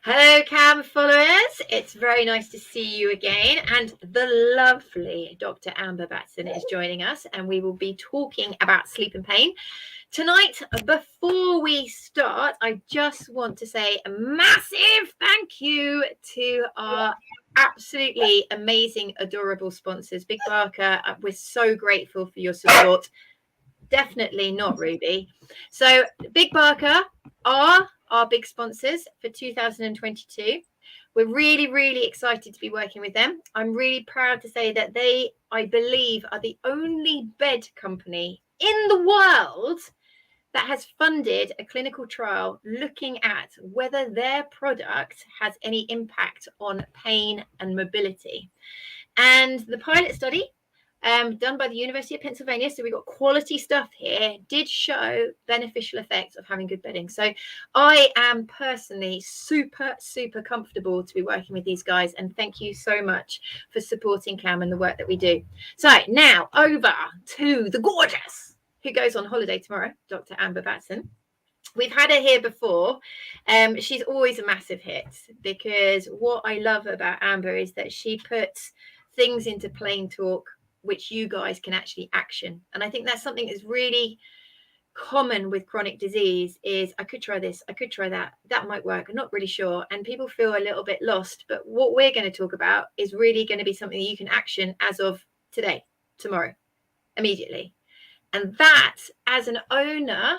Hello, Cam followers. It's very nice to see you again. And the lovely Dr. Amber Batson is joining us, and we will be talking about sleep and pain. Tonight, before we start, I just want to say a massive thank you to our absolutely amazing, adorable sponsors. Big Barker, we're so grateful for your support. Definitely not Ruby. So Big Barker are our big sponsors for 2022. We're really excited to be working with them. I'm really proud to say that they, I believe, are the only bed company in the world that has funded a clinical trial looking at whether their product has any impact on pain and mobility. And the pilot study done by the University of Pennsylvania, so we got quality stuff here, did show beneficial effects of having good bedding. So I am personally super comfortable to be working with these guys, and thank you so much for supporting Cam and the work that we do. So now over to the gorgeous, who goes on holiday tomorrow, Dr. Amber Batson. We've had her here before. She's always a massive hit, because what I love about Amber is that she puts things into plain talk which you guys can actually action. And I think that's something that's really common with chronic disease is, I could try this, I could try that, that might work, I'm not really sure. And people feel a little bit lost. But what we're going to talk about is really going to be something that you can action as of today, tomorrow, immediately. And that, as an owner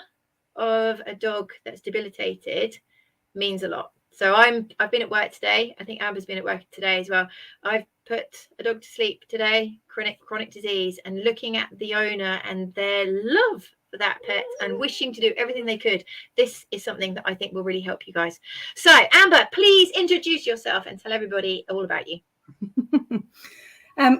of a dog that's debilitated, means a lot. So I've been at work today. I think Amber's been at work today as well. I've put a dog to sleep today, chronic disease, and looking at the owner and their love for that pet and wishing to do everything they could. This is something that I think will really help you guys. So Amber, please introduce yourself and tell everybody all about you.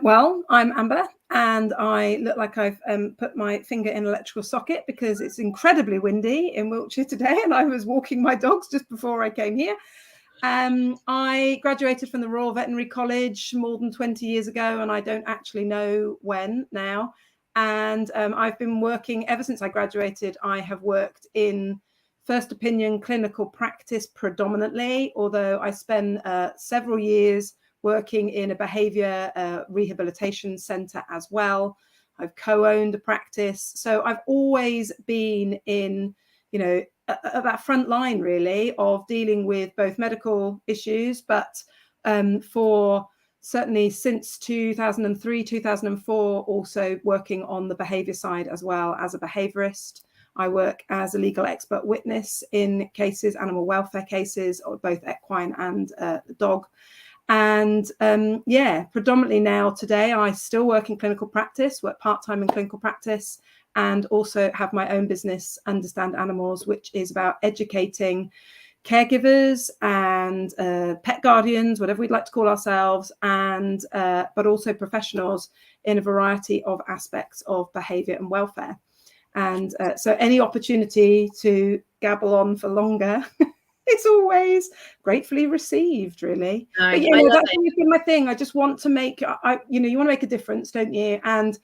Well, I'm Amber, and I look like I've put my finger in an electrical socket because it's incredibly windy in Wiltshire today, and I was walking my dogs just before I came here. I graduated from the Royal Veterinary College more than 20 years ago, and I don't actually know when now. And I've been working ever since I graduated. I have worked in first opinion clinical practice predominantly, although I spent several years working in a behavior rehabilitation center as well. I've co-owned a practice. So I've always been in, at that front line really of dealing with both medical issues, but for certainly since 2003, 2004, also working on the behavior side as well as a behaviorist. I work as a legal expert witness in cases, animal welfare cases, or both equine and dog. And predominantly now today, I still work in clinical practice, work part-time in clinical practice, and also have my own business, Understand Animals, which is about educating caregivers and pet guardians, whatever we'd like to call ourselves, and but also professionals in a variety of aspects of behavior and welfare. And so any opportunity to gabble on for longer it's always gratefully received, really. But that's always been my thing. I just want to make, you want to make a difference, don't you? And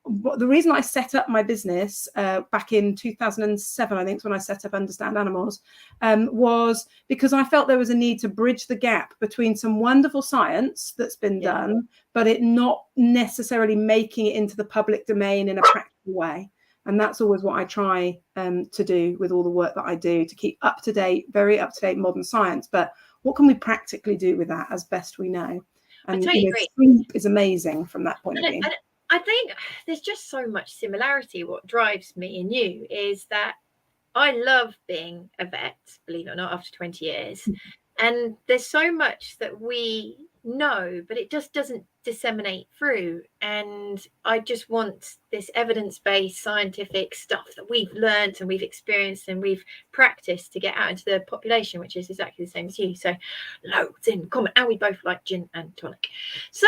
the reason I set up my business back in 2007, I think is when I set up Understand Animals, was because I felt there was a need to bridge the gap between some wonderful science that's been done, but it not necessarily making it into the public domain in a practical way. And that's always what I try to do with all the work that I do, to keep up to date, very up to date modern science. But what can we practically do with that as best we know? And sleep is amazing from that point of view. I think there's just so much similarity. What drives me and you is that I love being a vet, believe it or not, after 20 years. And there's so much that we know, but it just doesn't disseminate through. And I just want this evidence-based scientific stuff that we've learned and we've experienced and we've practiced to get out into the population, which is exactly the same as you. So loads in common, and we both like gin and tonic. So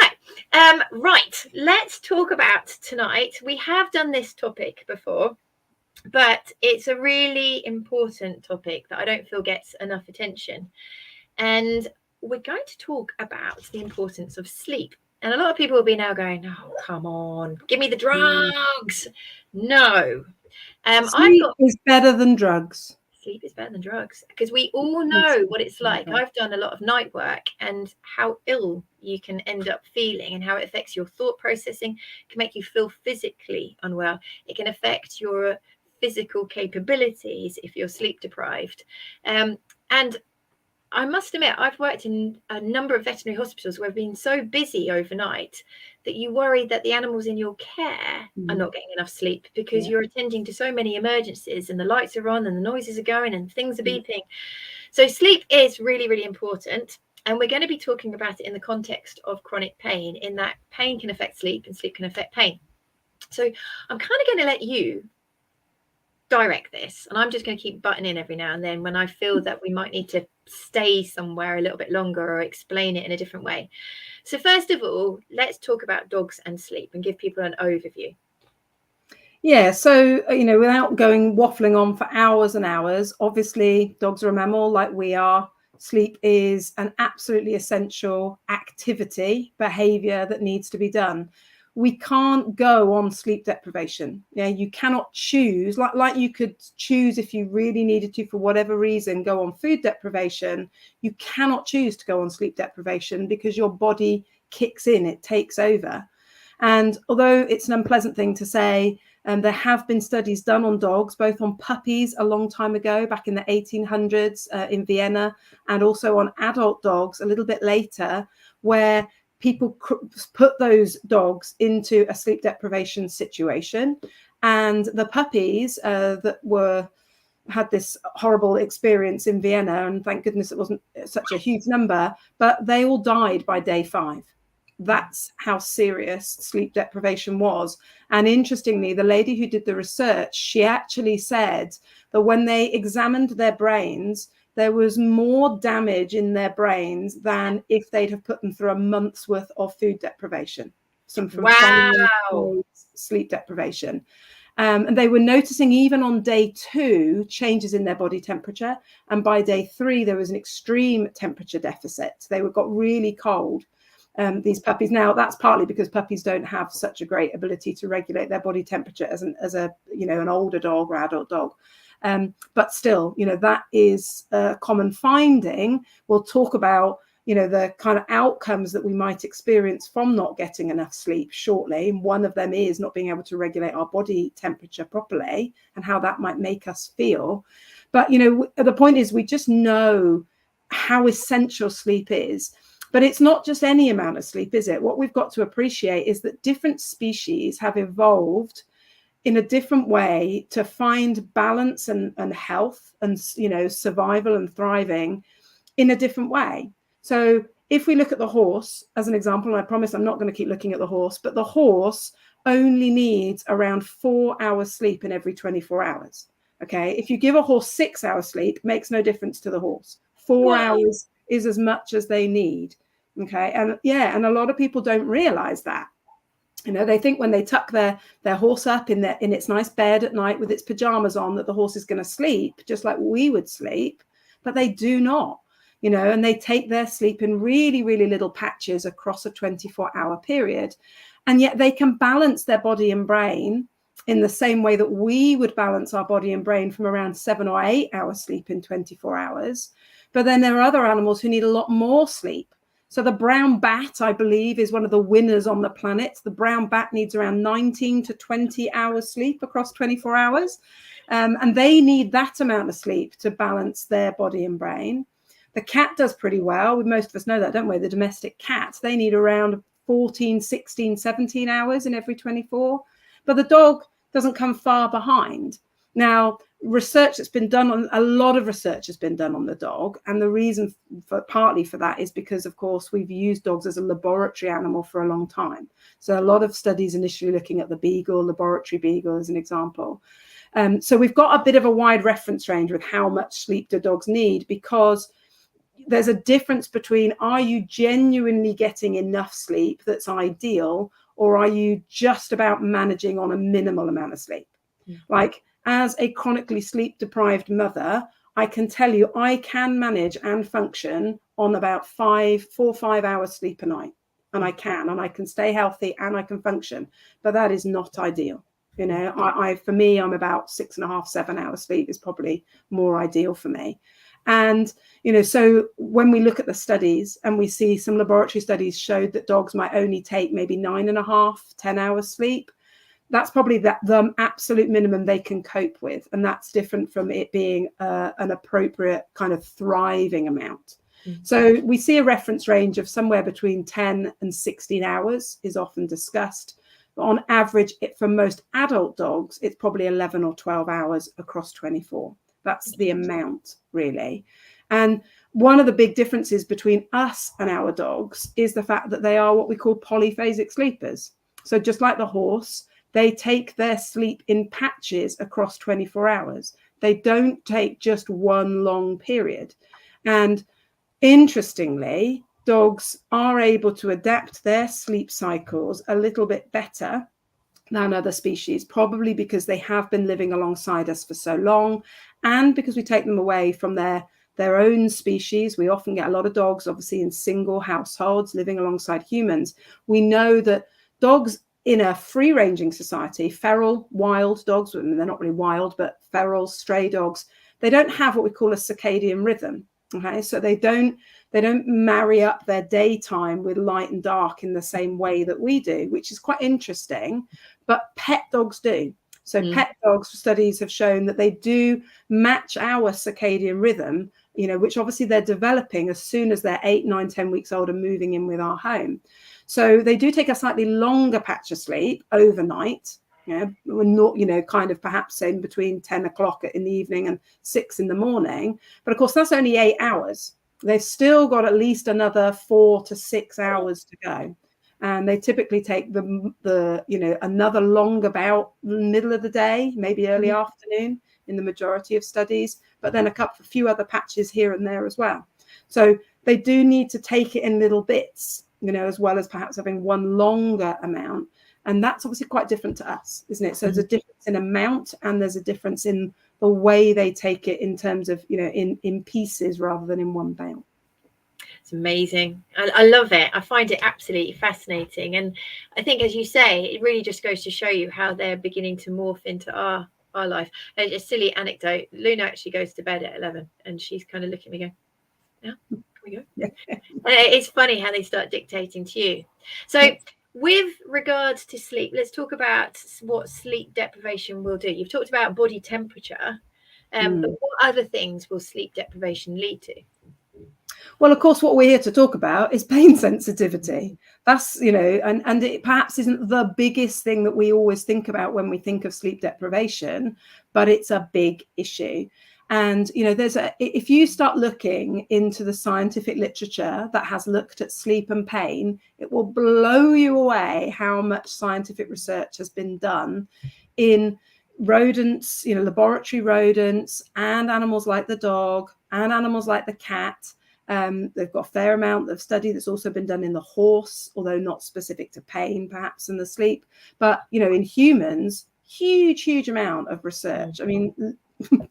right, let's talk about tonight. We have done this topic before, but it's a really important topic that I don't feel gets enough attention. And we're going to talk about the importance of sleep. And a lot of people will be now going, oh, come on, give me the drugs. No. Sleep is better than drugs. sleep is better than drugs, because we all know what it's like. I've done a lot of night work and how ill you can end up feeling and how it affects your thought processing. It can make you feel physically unwell. It can affect your physical capabilities if you're sleep deprived. And I must admit, I've worked in a number of veterinary hospitals where I've been so busy overnight that you worry that the animals in your care are not getting enough sleep, because you're attending to so many emergencies and the lights are on and the noises are going and things are beeping. So sleep is really, really important. And we're going to be talking about it in the context of chronic pain, in that pain can affect sleep and sleep can affect pain. So I'm kind of going to let you direct this, and I'm just going to keep butting in every now and then when I feel that we might need to stay somewhere a little bit longer or explain it in a different way. So first of all, let's talk about dogs and sleep and give people an overview. Yeah, so without going waffling on for hours and hours, obviously dogs are a mammal like we are. Sleep is an absolutely essential activity, behavior that needs to be done. We can't go on sleep deprivation. You cannot choose, like you could choose if you really needed to, for whatever reason, go on food deprivation. You cannot choose to go on sleep deprivation because your body kicks in, it takes over. And although it's an unpleasant thing to say, there have been studies done on dogs, both on puppies a long time ago, back in the 1800s in Vienna, and also on adult dogs a little bit later, where people put those dogs into a sleep deprivation situation. And the puppies that had this horrible experience in Vienna, and thank goodness it wasn't such a huge number, but they all died by day 5. That's how serious sleep deprivation was. And interestingly, the lady who did the research, she actually said that when they examined their brains, there was more damage in their brains than if they'd have put them through a month's worth of food deprivation. Wow. Sleep deprivation. And they were noticing even on day 2 changes in their body temperature. And by day 3, there was an extreme temperature deficit. They got really cold. These puppies. Now, that's partly because puppies don't have such a great ability to regulate their body temperature as an older dog or adult dog. But still, that is a common finding. We'll talk about, the kind of outcomes that we might experience from not getting enough sleep shortly. And one of them is not being able to regulate our body temperature properly and how that might make us feel. But, the point is, we just know how essential sleep is. But it's not just any amount of sleep, is it? What we've got to appreciate is that different species have evolved in a different way to find balance and health and, survival and thriving in a different way. So if we look at the horse as an example, and I promise I'm not going to keep looking at the horse, but the horse only needs around 4 hours sleep in every 24 hours. Okay. If you give a horse 6 hours sleep, it makes no difference to the horse. 4 hours is as much as they need. Okay. And a lot of people don't realize that. They think when they tuck their horse up in its nice bed at night with its pajamas on, that the horse is going to sleep just like we would sleep, but they do not, and they take their sleep in really, really little patches across a 24-hour period. And yet they can balance their body and brain in the same way that we would balance our body and brain from around 7 or 8 hours sleep in 24 hours. But then there are other animals who need a lot more sleep. So the brown bat, I believe, is one of the winners on the planet. The brown bat needs around 19 to 20 hours sleep across 24 hours. And they need that amount of sleep to balance their body and brain. The cat does pretty well. Most of us know that, don't we? The domestic cat, they need around 14, 16, 17 hours in every 24. But the dog doesn't come far behind. Now, research that's been done on a lot of research has been done on the dog, and the reason partly for that is because, of course, we've used dogs as a laboratory animal for a long time. So a lot of studies initially looking at the beagle, laboratory beagle as an example. So we've got a bit of a wide reference range with how much sleep do dogs need, because there's a difference between, are you genuinely getting enough sleep that's ideal, or are you just about managing on a minimal amount of sleep? Like, as a chronically sleep deprived mother, I can tell you I can manage and function on about 4 or 5 hours sleep a night. And I can stay healthy and I can function. But that is not ideal. You know, for me, I'm about 6.5, 7 hours sleep is probably more ideal for me. And, you know, so when we look at the studies and we see some laboratory studies showed that dogs might only take maybe 9.5, 10 hours sleep, that's probably the absolute minimum they can cope with. And that's different from it being an appropriate kind of thriving amount. So we see a reference range of somewhere between 10 and 16 hours is often discussed. But on average, for most adult dogs, it's probably 11 or 12 hours across 24. That's the amount, really. And one of the big differences between us and our dogs is the fact that they are what we call polyphasic sleepers. So just like the horse, they take their sleep in patches across 24 hours. They don't take just one long period. And interestingly, dogs are able to adapt their sleep cycles a little bit better than other species, probably because they have been living alongside us for so long, and because we take them away from their own species. We often get a lot of dogs, obviously, in single households living alongside humans. We know that dogs in a free-ranging society, feral, wild dogs, they're not really wild, but feral, stray dogs, they don't have what we call a circadian rhythm. Okay, so they don't marry up their daytime with light and dark in the same way that we do, which is quite interesting. But pet dogs do. So pet dogs studies have shown that they do match our circadian rhythm, you know, which obviously they're developing as soon as they're 8, 9, 10 weeks old and moving in with our home. So they do take a slightly longer patch of sleep overnight. We're not, you know, kind of perhaps in between 10 o'clock in the evening and 6 in the morning. But of course, that's only 8 hours. They've still got at least another 4 to 6 hours to go. And they typically take the you know, another longer bout middle of the day, maybe early afternoon in the majority of studies, but then a few other patches here and there as well. So they do need to take it in little bits, you know, as well as perhaps having one longer amount. And that's obviously quite different to us, isn't it? So there's a difference in amount, and there's a difference in the way they take it in terms of, you know, in pieces rather than in one bout. It's amazing. I love it. I find it absolutely fascinating. And I think, as you say, it really just goes to show you how they're beginning to morph into our life. And a silly anecdote, Luna actually goes to bed at 11 and she's kind of looking at me going, yeah, can we go? Yeah. It's funny how they start dictating to you. So with regards to sleep, let's talk about what sleep deprivation will do. You've talked about body temperature, but what other things will sleep deprivation lead to? Well, of course, what we're here to talk about is pain sensitivity. That's, you know, and it perhaps isn't the biggest thing that we always think about when we think of sleep deprivation, but it's a big issue. And, you know, if you start looking into the scientific literature that has looked at sleep and pain, it will blow you away how much scientific research has been done in rodents, you know, laboratory rodents, and animals like the dog and animals like the cat. They've got a fair amount of study that's also been done in the horse, although not specific to pain, perhaps, in the sleep. But, you know, in humans, huge amount of research. I mean,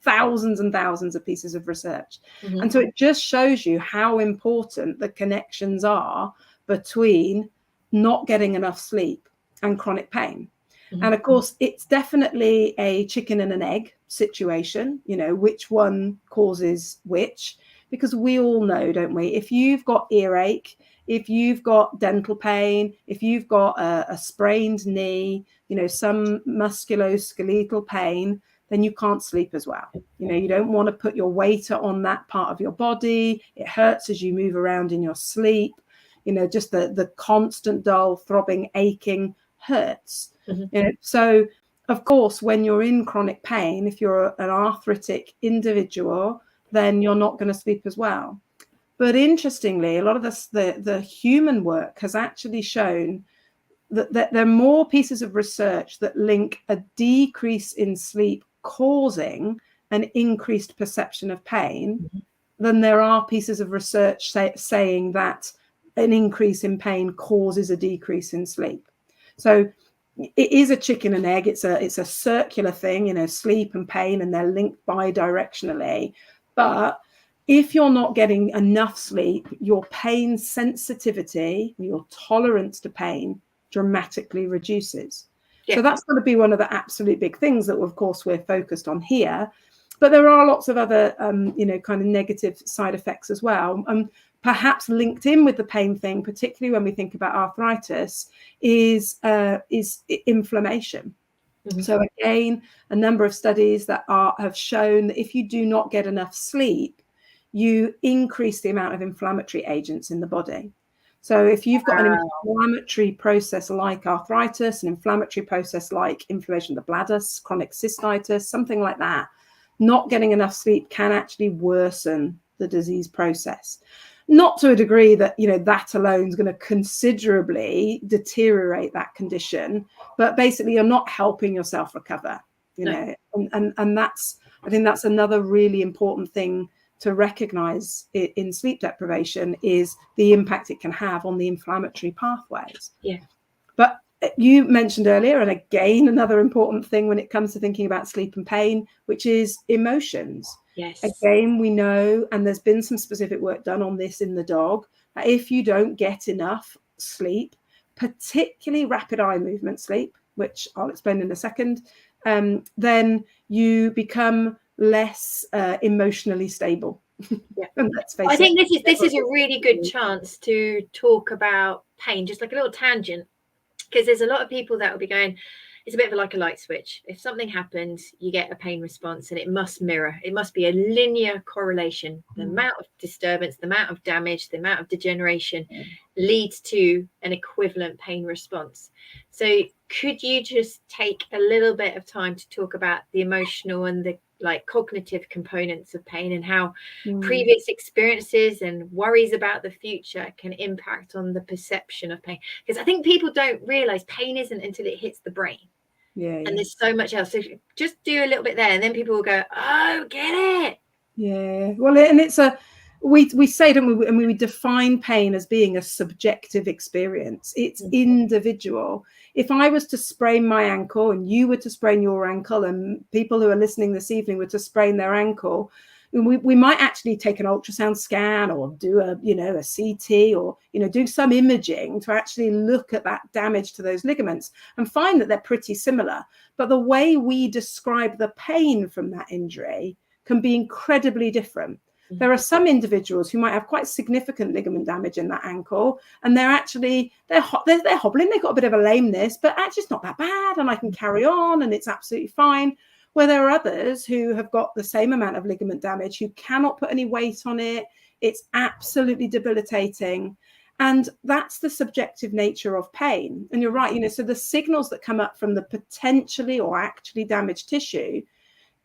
thousands and thousands of pieces of research. And so it just shows you how important the connections are between not getting enough sleep and chronic pain. And of course, it's definitely a chicken and an egg situation, you know, which one causes which. Because we all know, don't we, if you've got earache, if you've got dental pain, if you've got a sprained knee, you know, some musculoskeletal pain, then you can't sleep as well. You know, you don't want to put your weight on that part of your body. It hurts as you move around in your sleep. You know, just the constant dull, throbbing, aching hurts. You know, so, of course, when you're in chronic pain, if you're an arthritic individual, then you're not going to sleep as well. But interestingly, a lot of the human work has actually shown that there are more pieces of research that link a decrease in sleep causing an increased perception of pain than there are pieces of research saying that an increase in pain causes a decrease in sleep. So it is a chicken and egg. It's a circular thing, you know, sleep and pain, and they're linked bidirectionally. But if you're not getting enough sleep, your pain sensitivity, your tolerance to pain dramatically reduces. So that's going to be one of the absolute big things that, of course, we're focused on here. But there are lots of other, kind of negative side effects as well. Perhaps linked in with the pain thing, particularly when we think about arthritis, is inflammation. Mm-hmm. So again, a number of studies that have shown that if you do not get enough sleep, you increase the amount of inflammatory agents in the body. So if you've got an inflammatory process like arthritis, an inflammatory process like inflammation of the bladder, chronic cystitis, something like that, not getting enough sleep can actually worsen the disease process. Not to a degree that, that alone is going to considerably deteriorate that condition, but basically you're not helping yourself recover, know, and I think that's another really important thing to recognize in sleep deprivation is the impact it can have on the inflammatory pathways. Yeah. But you mentioned earlier, and again, another important thing when it comes to thinking about sleep and pain, which is emotions. Yes. Again, we know, and there's been some specific work done on this in the dog, that if you don't get enough sleep, particularly rapid eye movement sleep, which I'll explain in a second, then you become less emotionally stable. Yeah. And let's face I it, think this is a really good chance to talk about pain, just like a little tangent, because there's a lot of people that will be going, it's a bit of like a light switch. If something happens, you get a pain response, and it must mirror. It must be a linear correlation. The amount of disturbance, the amount of damage, the amount of degeneration leads to an equivalent pain response. So could you just take a little bit of time to talk about the emotional and the cognitive components of pain, and how previous experiences and worries about the future can impact on the perception of pain? Because I think people don't realize pain isn't until it hits the brain. And there's so much else. So just do a little bit there, and then people will go, oh, get it. Yeah. Well, and it's we say, don't we, and we define pain as being a subjective experience. It's individual. If I was to sprain my ankle and you were to sprain your ankle, and people who are listening this evening were to sprain their ankle, we might actually take an ultrasound scan or do a CT, or do some imaging to actually look at that damage to those ligaments and find that they're pretty similar. But the way we describe the pain from that injury can be incredibly different. There are some individuals who might have quite significant ligament damage in that ankle, and they're hobbling, they've got a bit of a lameness, but actually it's not that bad, and I can carry on and it's absolutely fine. Where there are others who have got the same amount of ligament damage, who cannot put any weight on it. It's absolutely debilitating. And that's the subjective nature of pain. And you're right, so the signals that come up from the potentially or actually damaged tissue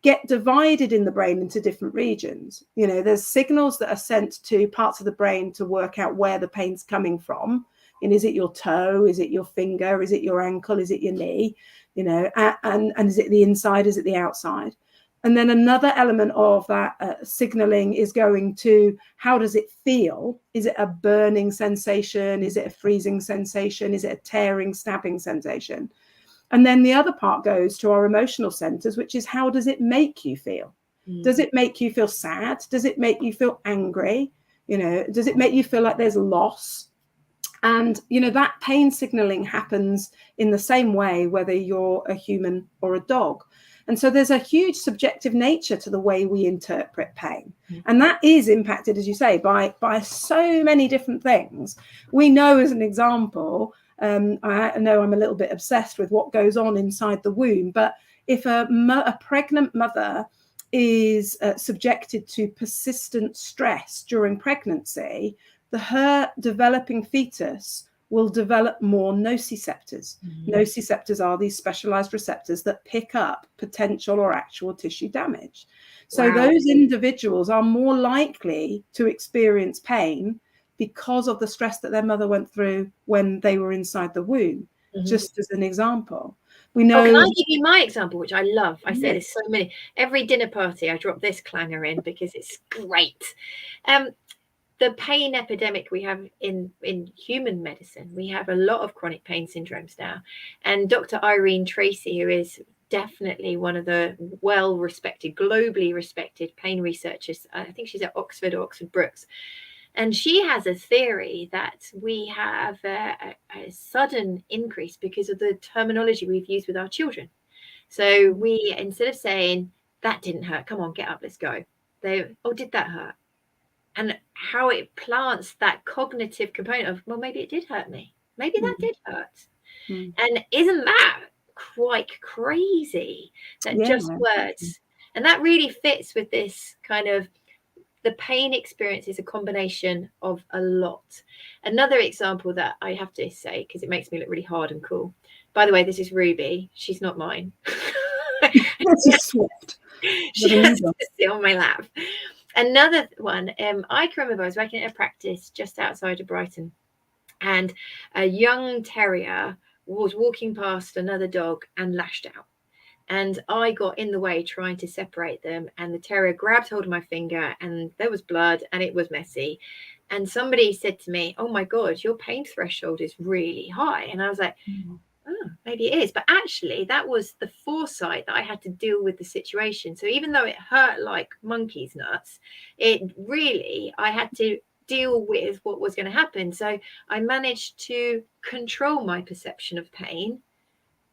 get divided in the brain into different regions. There's signals that are sent to parts of the brain to work out where the pain's coming from. And is it your toe? Is it your finger? Is it your ankle? Is it your knee? And is it the inside? Is it the outside? And then another element of that signaling is going to, how does it feel? Is it a burning sensation? Is it a freezing sensation? Is it a tearing, stabbing sensation? And then the other part goes to our emotional centers, which is, how does it make you feel? Does it make you feel sad? Does it make you feel angry? Does it make you feel like there's loss? And, that pain signaling happens in the same way, whether you're a human or a dog. And so there's a huge subjective nature to the way we interpret pain. And that is impacted, as you say, by so many different things. We know, as an example, I know I'm a little bit obsessed with what goes on inside the womb, but if a pregnant mother is subjected to persistent stress during pregnancy, her developing fetus will develop more nociceptors. Nociceptors are these specialized receptors that pick up potential or actual tissue damage. So those individuals are more likely to experience pain because of the stress that their mother went through when they were inside the womb, just as an example. We know. Can I give you my example, which I love? I say this so many. Every dinner party, I drop this clanger in because it's great. The pain epidemic we have in human medicine, we have a lot of chronic pain syndromes now. And Dr. Irene Tracy, who is definitely one of the well-respected, globally respected pain researchers, I think she's at Oxford or Oxford Brookes, And she has a theory that we have a sudden increase because of the terminology we've used with our children. So we, instead of saying, that didn't hurt, come on, get up, let's go, they, oh, did that hurt? And how it plants that cognitive component of, well, maybe it did hurt me. Maybe that did hurt. And isn't that quite crazy? That just words. And that really fits with this kind of, the pain experience is a combination of a lot. Another example that I have to say, because it makes me look really hard and cool. By the way, this is Ruby. She's not mine. That's a Swift. She has to sit on my lap. Another one, I can remember I was working at a practice just outside of Brighton, and a young terrier was walking past another dog and lashed out. And I got in the way trying to separate them, and the terrier grabbed hold of my finger, and there was blood, and it was messy. And somebody said to me, oh my God, your pain threshold is really high. And I was like, oh, maybe it is. But actually, that was the foresight that I had to deal with the situation. So even though it hurt like monkey's nuts, it really, I had to deal with what was going to happen. So I managed to control my perception of pain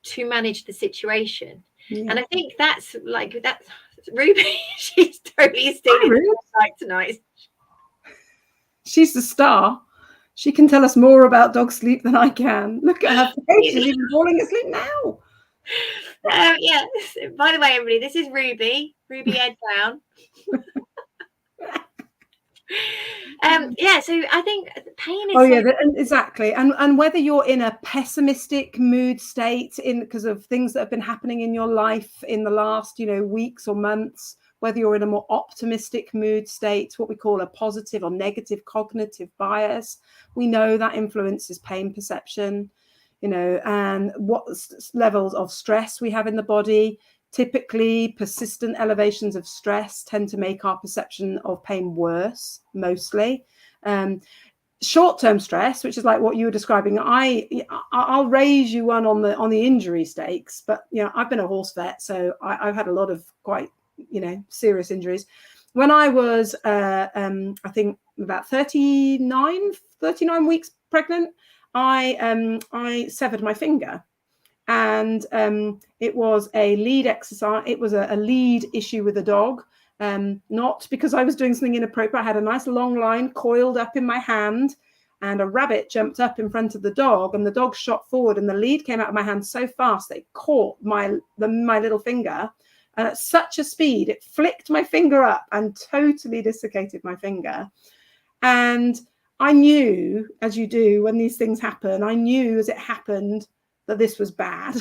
to manage the situation. And I think that's like that. Ruby, she's totally stealing the spotlight tonight. She's the star. She can tell us more about dog sleep than I can. Look at her face. She's even falling asleep now. Yeah. By the way, everybody, this is Ruby Ed Brown. So I think pain is exactly. And whether you're in a pessimistic mood state because of things that have been happening in your life in the last weeks or months, whether you're in a more optimistic mood state, what we call a positive or negative cognitive bias, we know that influences pain perception, and what levels of stress we have in the body. Typically, persistent elevations of stress tend to make our perception of pain worse, mostly. Short-term stress, which is like what you were describing, I'll raise you one on the injury stakes, but I've been a horse vet, so I've had a lot of quite serious injuries. When I was I think about 39 weeks pregnant, I severed my finger. And it was a lead exercise. It was a lead issue with a dog, not because I was doing something inappropriate. I had a nice long line coiled up in my hand, and a rabbit jumped up in front of the dog, and the dog shot forward, and the lead came out of my hand so fast that it caught my little finger, and at such a speed it flicked my finger up and totally desiccated my finger. And I knew, as you do when these things happen, I knew as it happened that this was bad.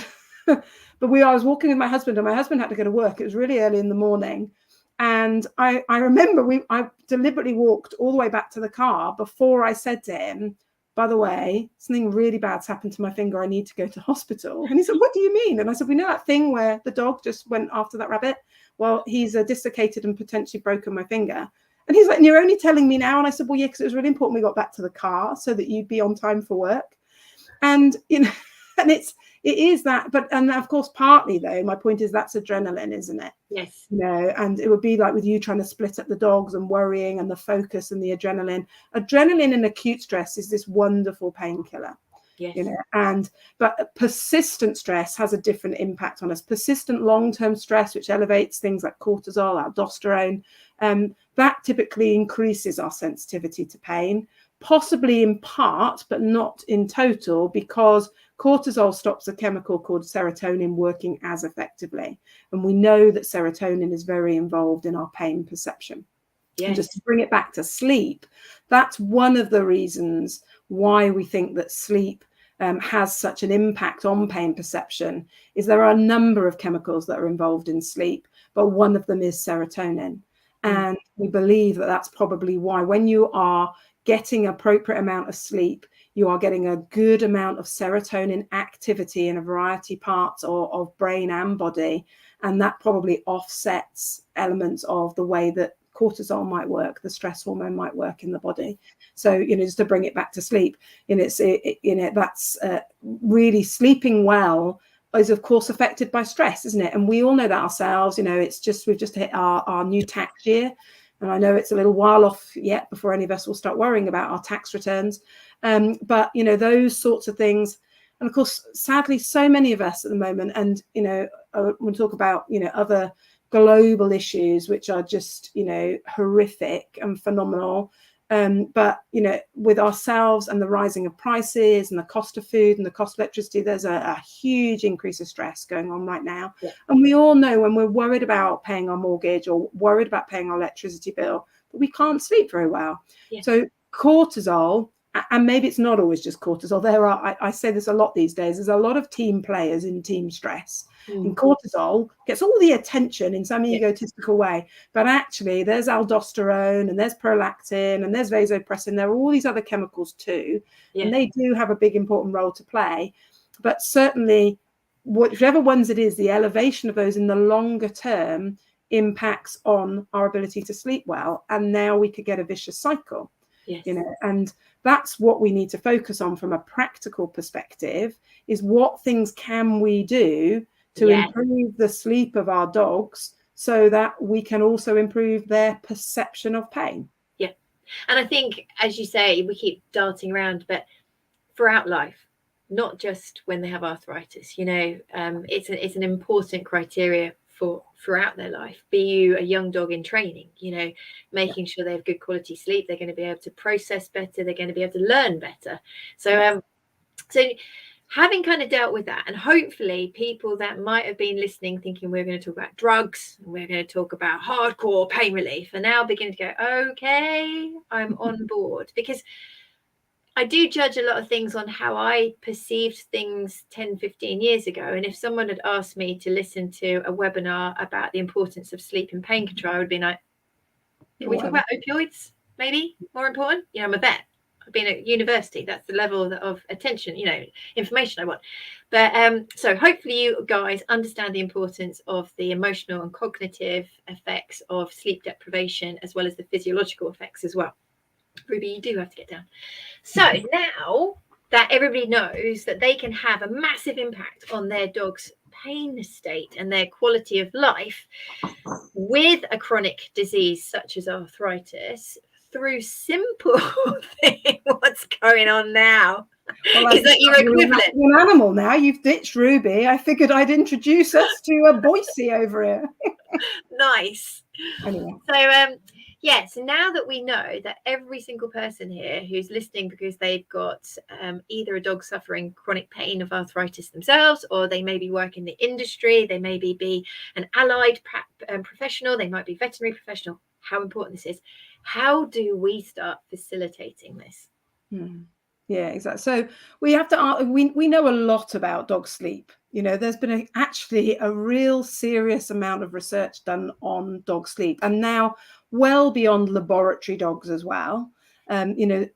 But I was walking with my husband, and my husband had to go to work. It was really early in the morning. And I remember I deliberately walked all the way back to the car before I said to him, by the way, something really bad's happened to my finger. I need to go to hospital. And he said, what do you mean? And I said, we know that thing where the dog just went after that rabbit? Well, he's desiccated and potentially broken my finger. And he's like, and you're only telling me now? And I said, well, yeah, because it was really important we got back to the car so that you'd be on time for work. And, and it is that, and of course, partly though, my point is that's adrenaline, isn't it? Yes. And it would be like with you trying to split up the dogs and worrying and the focus and the adrenaline. Adrenaline in acute stress is this wonderful painkiller. Yes. But persistent stress has a different impact on us. Persistent long-term stress, which elevates things like cortisol, aldosterone, that typically increases our sensitivity to pain, possibly in part, but not in total, because cortisol stops a chemical called serotonin working as effectively. And we know that serotonin is very involved in our pain perception. Yes. And just to bring it back to sleep, that's one of the reasons why we think that sleep has such an impact on pain perception, is there are a number of chemicals that are involved in sleep, but one of them is serotonin. And we believe that that's probably why when you are getting appropriate amount of sleep, you are getting a good amount of serotonin activity in a variety of parts of brain and body. And that probably offsets elements of the way that cortisol might work, the stress hormone might work in the body. So, just to bring it back to sleep, that's really sleeping well is of course affected by stress, isn't it? And we all know that ourselves. We've just hit our new tax year. And I know it's a little while off yet before any of us will start worrying about our tax returns. But, you know, those sorts of things. And of course, sadly, so many of us at the moment, and, you know, we'll talk about, you know, other global issues, which are just, you know, horrific and phenomenal. But, you know, with ourselves and the rising of prices and the cost of food and the cost of electricity, there's a huge increase of stress going on right now. Yeah. And we all know when we're worried about paying our mortgage or worried about paying our electricity bill, that we can't sleep very well. Yeah. So cortisol, and maybe it's not always just cortisol. There are, I say this a lot these days, there's a lot of team players in team stress. And cortisol gets all the attention in some egotistical way, but actually there's aldosterone and there's prolactin and there's vasopressin. There are all these other chemicals too, and they do have a big important role to play. But certainly, whichever ones it is, the elevation of those in the longer term impacts on our ability to sleep well. And now we could get a vicious cycle. Yes. You know, and that's what we need to focus on from a practical perspective, is what things can we do to improve the sleep of our dogs so that we can also improve their perception of pain. Yeah. And I think, as you say, we keep darting around, but throughout life, not just when they have arthritis, you know, it's an important criteria for throughout their life. Be you a young dog in training, you know, making sure they have good quality sleep, they're going to be able to process better, they're going to be able to learn better. So having kind of dealt with that, and hopefully people that might have been listening thinking we're going to talk about drugs and we're going to talk about hardcore pain relief are now beginning to go, okay, I'm on board. Because I do judge a lot of things on how I perceived things 10, 15 years ago. And if someone had asked me to listen to a webinar about the importance of sleep and pain control, I would be like, can we talk about opioids? Maybe more important? You know, I'm a vet. I've been at university. That's the level of attention, you know, information I want. But so hopefully you guys understand the importance of the emotional and cognitive effects of sleep deprivation, as well as the physiological effects as well. Ruby, you do have to get down. So now that everybody knows that they can have a massive impact on their dog's pain state and their quality of life with a chronic disease such as arthritis through simple thing, what's going on now? Well, is that your equivalent? You're an animal now. You've ditched Ruby. I figured I'd introduce us to a Boise over here. Nice. Anyway. So so now that we know that every single person here who's listening, because they've got either a dog suffering chronic pain of arthritis themselves, or they maybe work in the industry, they maybe be an allied professional, they might be veterinary professional, how important this is. How do we start facilitating this? Yeah, exactly. So we have to, we know a lot about dog sleep. You know, there's been actually a real serious amount of research done on dog sleep, and now well beyond laboratory dogs as well. You know,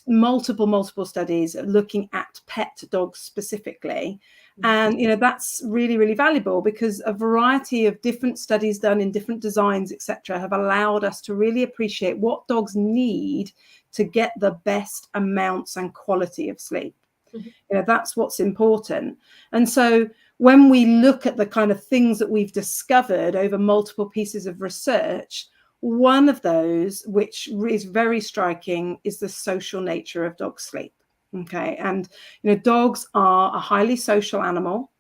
multiple studies looking at pet dogs specifically. And, you know, that's really, really valuable, because a variety of different studies done in different designs, etc., have allowed us to really appreciate what dogs need to get the best amounts and quality of sleep. You know, that's what's important. And so when we look at the kind of things that we've discovered over multiple pieces of research, one of those, which is very striking, is the social nature of dog sleep. Okay. And, you know, dogs are a highly social animal,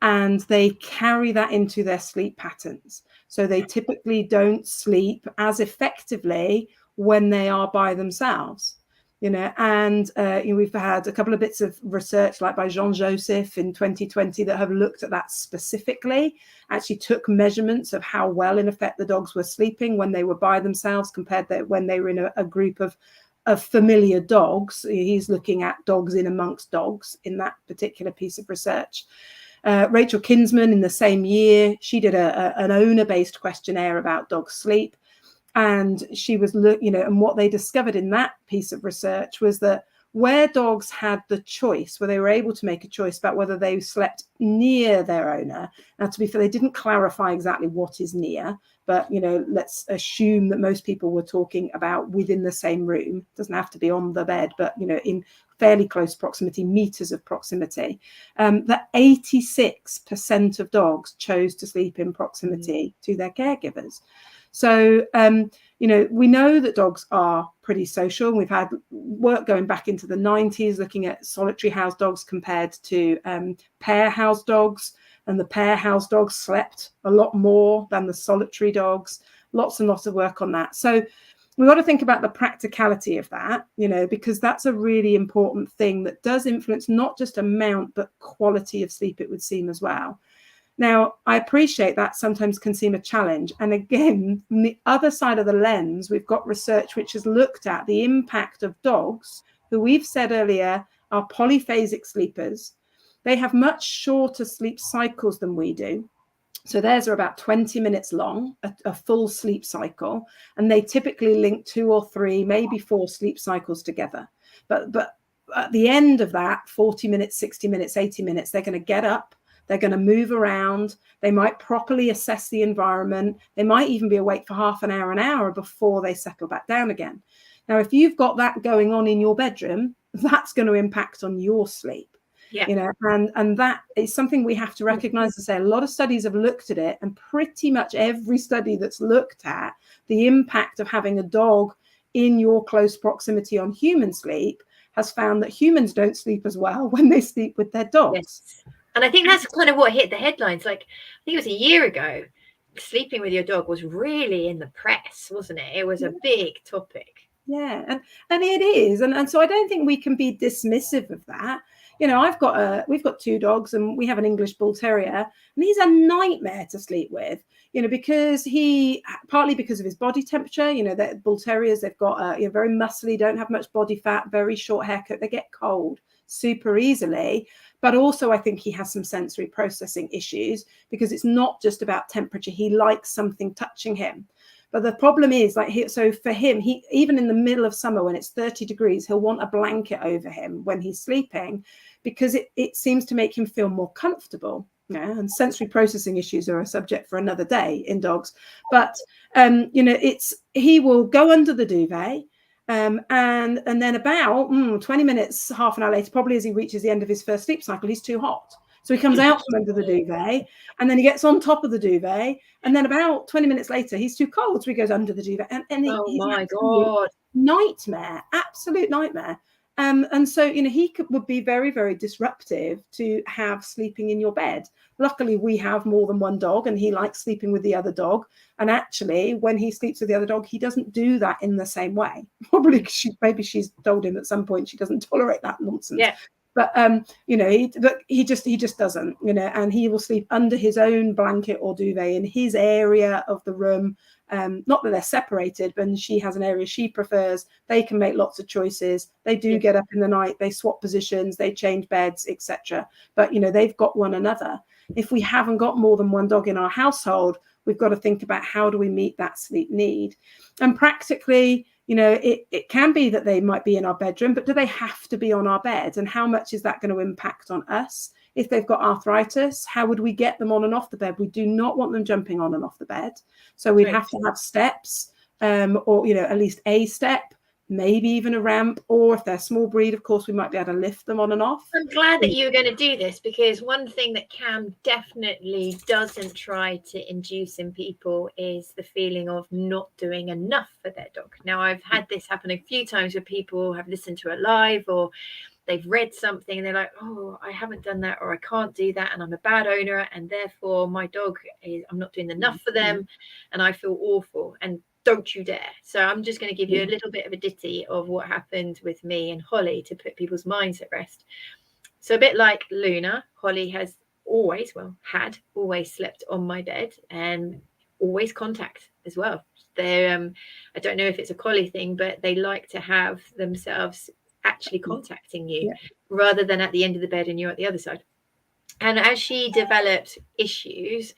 and they carry that into their sleep patterns. So they typically don't sleep as effectively when they are by themselves. You know, and you know, we've had a couple of bits of research, like by Jean Joseph in 2020, that have looked at that specifically, actually took measurements of how well, in effect, the dogs were sleeping when they were by themselves compared to when they were in a group of familiar dogs. He's looking at dogs in amongst dogs in that particular piece of research. Rachel Kinsman, in the same year, she did an owner-based questionnaire about dog sleep. And she was, you know, and what they discovered in that piece of research was that where dogs had the choice, where they were able to make a choice about whether they slept near their owner. Now, to be fair, they didn't clarify exactly what is near, but, you know, let's assume that most people were talking about within the same room. It doesn't have to be on the bed, but, you know, in fairly close proximity, meters of proximity. That 86% of dogs chose to sleep in proximity to their caregivers. So, We know that dogs are pretty social. We've had work going back into the 90s looking at solitary house dogs compared to pair house dogs, and the pair house dogs slept a lot more than the solitary dogs. Lots and lots of work on that. So we've got to think about the practicality of that, because that's a really important thing that does influence not just amount, but quality of sleep, it would seem, as well. Now, I appreciate that sometimes can seem a challenge. And again, from the other side of the lens, we've got research which has looked at the impact of dogs who we've said earlier are polyphasic sleepers. They have much shorter sleep cycles than we do. So theirs are about 20 minutes long, a full sleep cycle, and they typically link 2 or 3, maybe 4 sleep cycles together. But at the end of that, 40 minutes, 60 minutes, 80 minutes, they're going to get up. They're going to move around. They might properly assess the environment. They might even be awake for half an hour before they settle back down again. Now, if you've got that going on in your bedroom, that's going to impact on your sleep. Yeah. And that is something we have to recognize and say. A lot of studies have looked at it, and pretty much every study that's looked at the impact of having a dog in your close proximity on human sleep has found that humans don't sleep as well when they sleep with their dogs. Yes. And I think that's kind of what hit the headlines. Like, I think it was a year ago, sleeping with your dog was really in the press, wasn't it? It was a big topic. Yeah, and it is. And so I don't think we can be dismissive of that. We've got 2 dogs, and we have an English Bull Terrier, and he's a nightmare to sleep with, because partly because of his body temperature. That Bull Terriers, they've got very muscly, don't have much body fat, very short haircut. They get cold super easily. But also, I think he has some sensory processing issues, because it's not just about temperature. He likes something touching him. But the problem is, so for him, he, even in the middle of summer when it's 30 degrees, he'll want a blanket over him when he's sleeping, because it seems to make him feel more comfortable. And sensory processing issues are a subject for another day in dogs. But, he will go under the duvet. And then about 20 minutes, half an hour later, probably as he reaches the end of his first sleep cycle, he's too hot. So he comes out from under the duvet, and then he gets on top of the duvet. And then about 20 minutes later, he's too cold. So he goes under the duvet. And Oh my God. Nightmare, absolute nightmare. And so, he would be very, very disruptive to have sleeping in your bed. Luckily, we have more than one dog, and he likes sleeping with the other dog. And actually, when he sleeps with the other dog, he doesn't do that in the same way. Probably because maybe she's told him at some point she doesn't tolerate that nonsense. Yeah. But he just doesn't, and he will sleep under his own blanket or duvet in his area of the room. Not that they're separated, but she has an area she prefers. They can make lots of choices. They do get up in the night, they swap positions, they change beds, etc. But they've got one another. If we haven't got more than one dog in our household, we've got to think about how do we meet that sleep need. And practically, it can be that they might be in our bedroom, but do they have to be on our bed? And how much is that going to impact on us? If they've got arthritis, how would we get them on and off the bed? We do not want them jumping on and off the bed. So we'd have to have steps, or, at least a step, maybe even a ramp. Or if they're small breed, of course, we might be able to lift them on and off. I'm glad that you were going to do this, because one thing that Cam definitely doesn't try to induce in people is the feeling of not doing enough for their dog. Now, I've had this happen a few times where people have listened to a live, or they've read something and they're like, oh, I haven't done that, or I can't do that, and I'm a bad owner, and therefore my dog I'm not doing enough for them, and I feel awful. And don't you dare. So I'm just going to give you a little bit of a ditty of what happened with me and Holly to put people's minds at rest. So a bit like Luna, Holly has had always slept on my bed, and always contact as well. They're I don't know if it's a collie thing, but they like to have themselves actually contacting you rather than at the end of the bed and you're at the other side. And as she developed issues,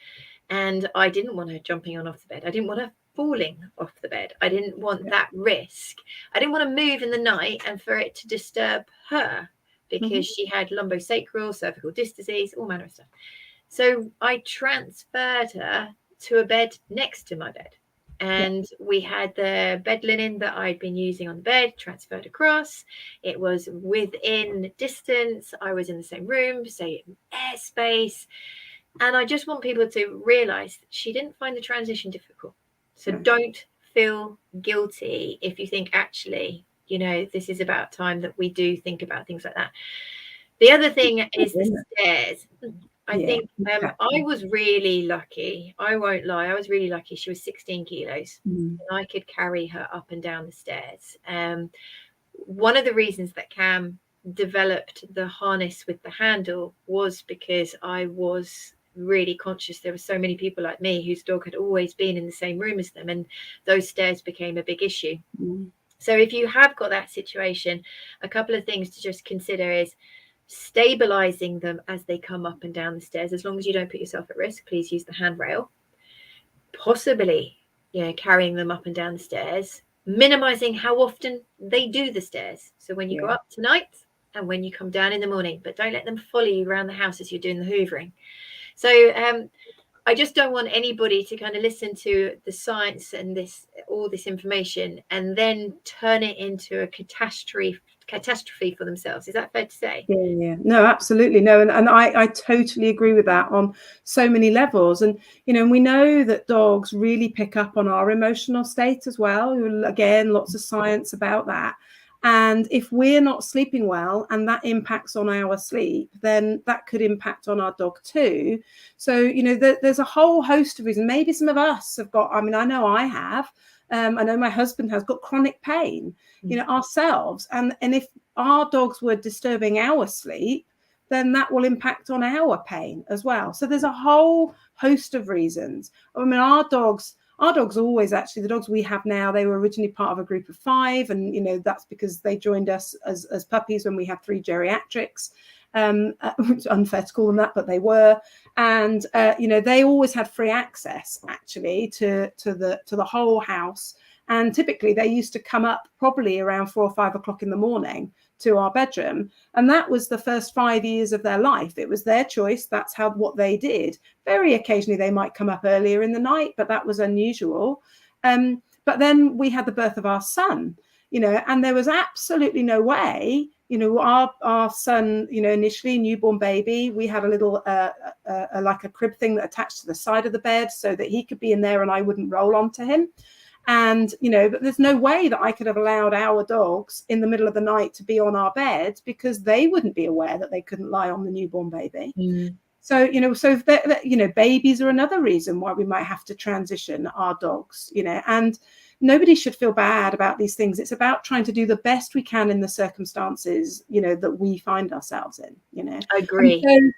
and I didn't want her jumping on off the bed, I didn't want her falling off the bed, I didn't want that risk, I didn't want to move in the night and for it to disturb her, because she had lumbosacral, cervical disc disease, all manner of stuff. So I transferred her to a bed next to my bed. And we had the bed linen that I'd been using on the bed transferred across. It was within distance. I was in the same room, same airspace. And I just want people to realize that she didn't find the transition difficult. So don't feel guilty if you think, actually, you know, this is about time that we do think about things like that. The other thing is the stairs. I think I was really lucky. I won't lie. I was really lucky. She was 16 kilos. And I could carry her up and down the stairs. One of the reasons that Cam developed the harness with the handle was because I was really conscious there were so many people like me whose dog had always been in the same room as them, and those stairs became a big issue. So if you have got that situation, a couple of things to just consider is stabilizing them as they come up and down the stairs. As long as you don't put yourself at risk, please use the handrail. Possibly, you know, carrying them up and down the stairs, minimizing how often they do the stairs. So when you go up tonight and when you come down in the morning, but don't let them follow you around the house as you're doing the hoovering. So I just don't want anybody to kind of listen to the science and all this information and then turn it into a catastrophe for themselves. Is that fair to say? Yeah. No, absolutely. No. And I totally agree with that on so many levels. And, you know, we know that dogs really pick up on our emotional state as well. Again, lots of science about that. And if we're not sleeping well and that impacts on our sleep, then that could impact on our dog too. So, you know, there's a whole host of reasons. Maybe some of us have got, I mean, I know I have. I know my husband has got chronic pain, you know, ourselves. And if our dogs were disturbing our sleep, then that will impact on our pain as well. So there's a whole host of reasons. I mean, our dogs always, actually, the dogs we have now, they were originally part of a group of 5. And, you know, that's because they joined us as puppies when we had 3 geriatrics. It's unfair to call them that, but they were. And, you know, they always had free access, actually, to the whole house. And typically they used to come up probably around 4 or 5 o'clock in the morning to our bedroom. And that was the first 5 years of their life. It was their choice. That's what they did. Very occasionally they might come up earlier in the night, but that was unusual. But then we had the birth of our son, you know, and there was absolutely no way, you know, our son, you know, initially newborn baby, we had a little like a crib thing that attached to the side of the bed so that he could be in there and I wouldn't roll onto him. And, you know, but there's no way that I could have allowed our dogs in the middle of the night to be on our bed because they wouldn't be aware that they couldn't lie on the newborn baby. So, you know, you know, babies are another reason why we might have to transition our dogs, you know, and nobody should feel bad about these things. It's about trying to do the best we can in the circumstances, you know, that we find ourselves in, you know. I agree. You know,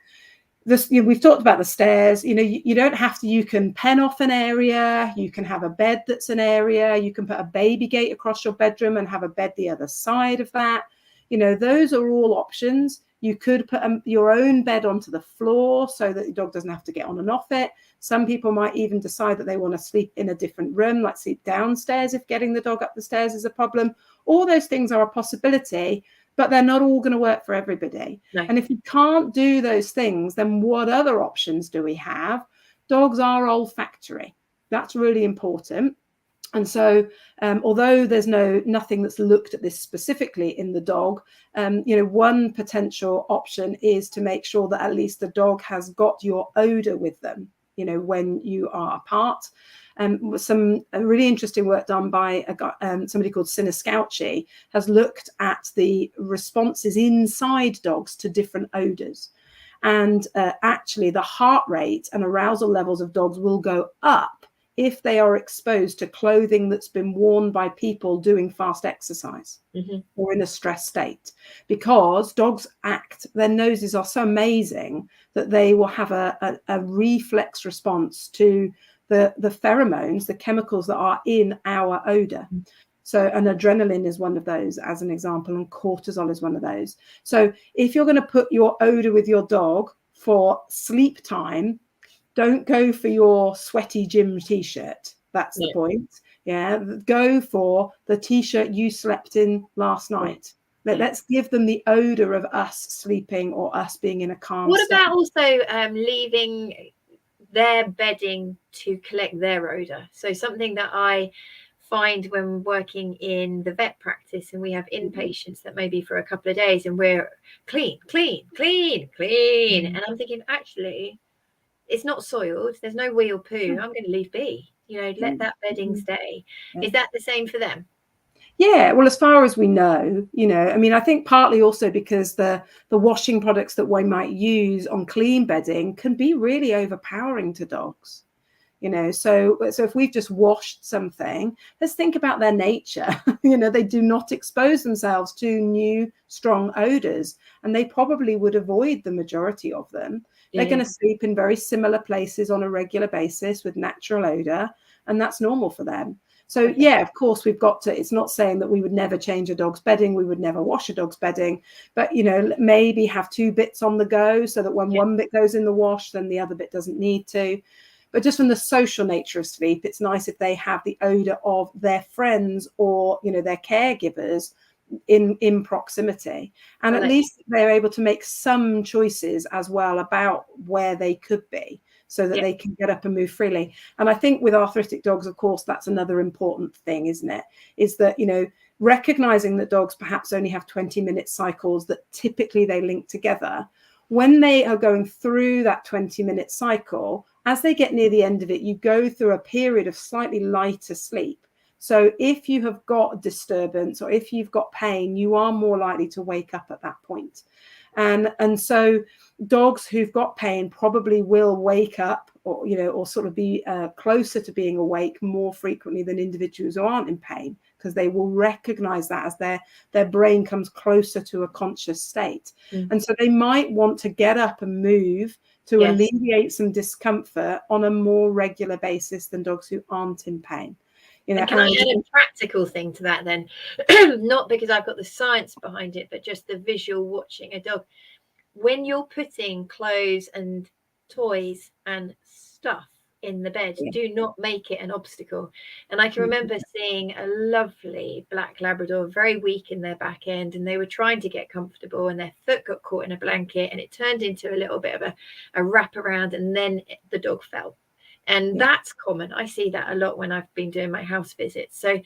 we've talked about the stairs. You know, you don't have to, you can pen off an area, you can have a bed that's an area, you can put a baby gate across your bedroom and have a bed the other side of that. You know, those are all options. You could put your own bed onto the floor so that your dog doesn't have to get on and off it. Some people might even decide that they want to sleep in a different room, like sleep downstairs if getting the dog up the stairs is a problem. All those things are a possibility, but they're not all going to work for everybody. No. And if you can't do those things, then what other options do we have? Dogs are olfactory. That's really important. And so, although there's nothing that's looked at this specifically in the dog, you know, one potential option is to make sure that at least the dog has got your odor with them, you know, when you are apart. Some really interesting work done by somebody called Siniscalchi has looked at the responses inside dogs to different odors. And actually the heart rate and arousal levels of dogs will go up if they are exposed to clothing that's been worn by people doing fast exercise or in a stress state, because dogs their noses are so amazing that they will have a reflex response to the pheromones, the chemicals that are in our odor. So, and adrenaline is one of those, as an example, and cortisol is one of those. So if you're going to put your odor with your dog for sleep time, don't go for your sweaty gym t-shirt. That's the point. Yeah. Go for the t-shirt you slept in last night. Let's give them the odor of us sleeping or us being in a calm What state. about also leaving their bedding to collect their odor? So something that I find when working in the vet practice and we have inpatients that maybe for a couple of days and we're clean. And I'm thinking, actually, it's not soiled. There's no wee or poo. I'm going to leave be. let that bedding stay. Yeah. Is that the same for them? Yeah, well, as far as we know, I mean, I think partly also because the washing products that one might use on clean bedding can be really overpowering to dogs. So if we've just washed something, let's think about their nature. They do not expose themselves to new strong odors, and they probably would avoid the majority of them. They're going to sleep in very similar places on a regular basis with natural odor, and that's normal for them. So yeah, of course, it's not saying that we would never change a dog's bedding, we would never wash a dog's bedding, but maybe have two bits on the go so that when one bit goes in the wash, then the other bit doesn't need to. But just from the social nature of sleep, it's nice if they have the odor of their friends or their caregivers in proximity, and at least they're able to make some choices as well about where they could be, so that they can get up and move freely. And I think with arthritic dogs, of course, that's another important thing, isn't it? Is that, recognizing that dogs perhaps only have 20-minute cycles that typically they link together. When they are going through that 20-minute cycle, as they get near the end of it, you go through a period of slightly lighter sleep. So if you have got disturbance or if you've got pain, you are more likely to wake up at that point. And so dogs who've got pain probably will wake up or sort of be closer to being awake more frequently than individuals who aren't in pain, because they will recognize that as their brain comes closer to a conscious state. And so they might want to get up and move to alleviate some discomfort on a more regular basis than dogs who aren't in pain. And can I add a practical thing to that then? Not because I've got the science behind it, but just the visual watching a dog. When you're putting clothes and toys and stuff in the bed, do not make it an obstacle. And I can remember seeing a lovely black Labrador, very weak in their back end, and they were trying to get comfortable and their foot got caught in a blanket and it turned into a little bit of a wrap around, and then the dog fell. And that's common. I see that a lot when I've been doing my house visits. So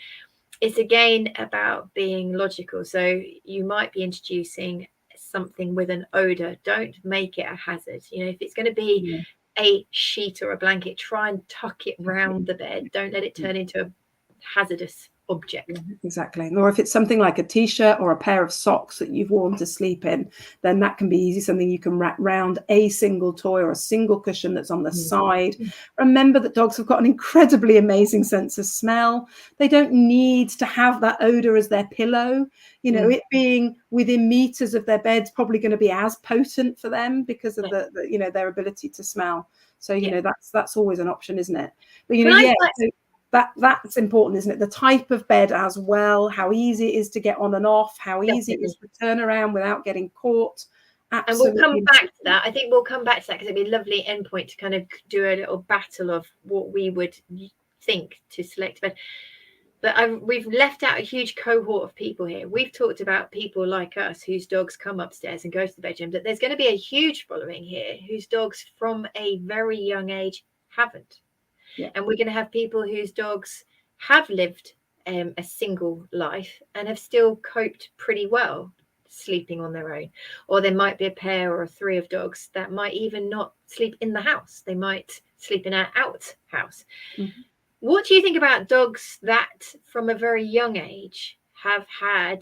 it's again about being logical. So you might be introducing something with an odor. Don't make it a hazard. If it's going to be a sheet or a blanket, try and tuck it round the bed. Don't let it turn into a hazardous object. Exactly. Or if it's something like a t-shirt or a pair of socks that you've worn to sleep in, then that can be easy, something you can wrap round a single toy or a single cushion that's on the side. Remember that dogs have got an incredibly amazing sense of smell. They don't need to have that odor as their pillow. It being within meters of their bed's probably going to be as potent for them because of the their ability to smell. So that's always an option, isn't it? But that's important, isn't it? The type of bed as well, how easy it is to get on and off, how easy it is to turn around without getting caught. Absolutely. And we'll come back to that. I think we'll come back to that because it'd be a lovely endpoint to kind of do a little battle of what we would think to select bed. But we've left out a huge cohort of people here. We've talked about people like us whose dogs come upstairs and go to the bedroom, but there's going to be a huge following here whose dogs from a very young age haven't. And we're going to have people whose dogs have lived a single life and have still coped pretty well sleeping on their own. Or there might be a pair or three of dogs that might even not sleep in the house. They might sleep in an outhouse. What do you think about dogs that from a very young age have had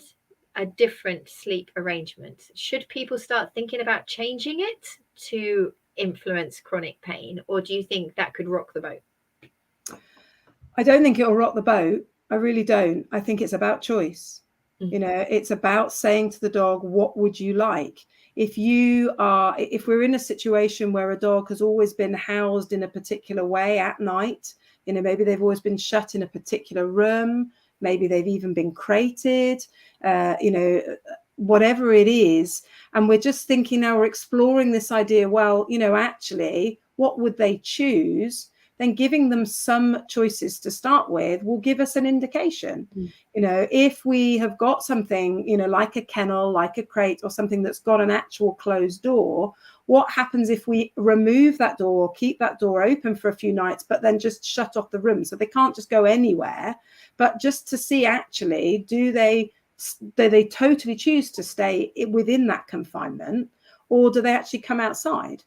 a different sleep arrangement? Should people start thinking about changing it to influence chronic pain, or do you think that could rock the boat? I don't think it'll rock the boat. I really don't. I think it's about choice. It's about saying to the dog, what would you like? If we're in a situation where a dog has always been housed in a particular way at night, maybe they've always been shut in a particular room, maybe they've even been crated, whatever it is. And we're just thinking now, we're exploring this idea, well, actually, what would they choose? Then giving them some choices to start with will give us an indication. If we have got something, like a kennel, like a crate, or something that's got an actual closed door, what happens if we remove that door or keep that door open for a few nights, but then just shut off the room so they can't just go anywhere, but just to see actually, do they totally choose to stay within that confinement, or do they actually come outside?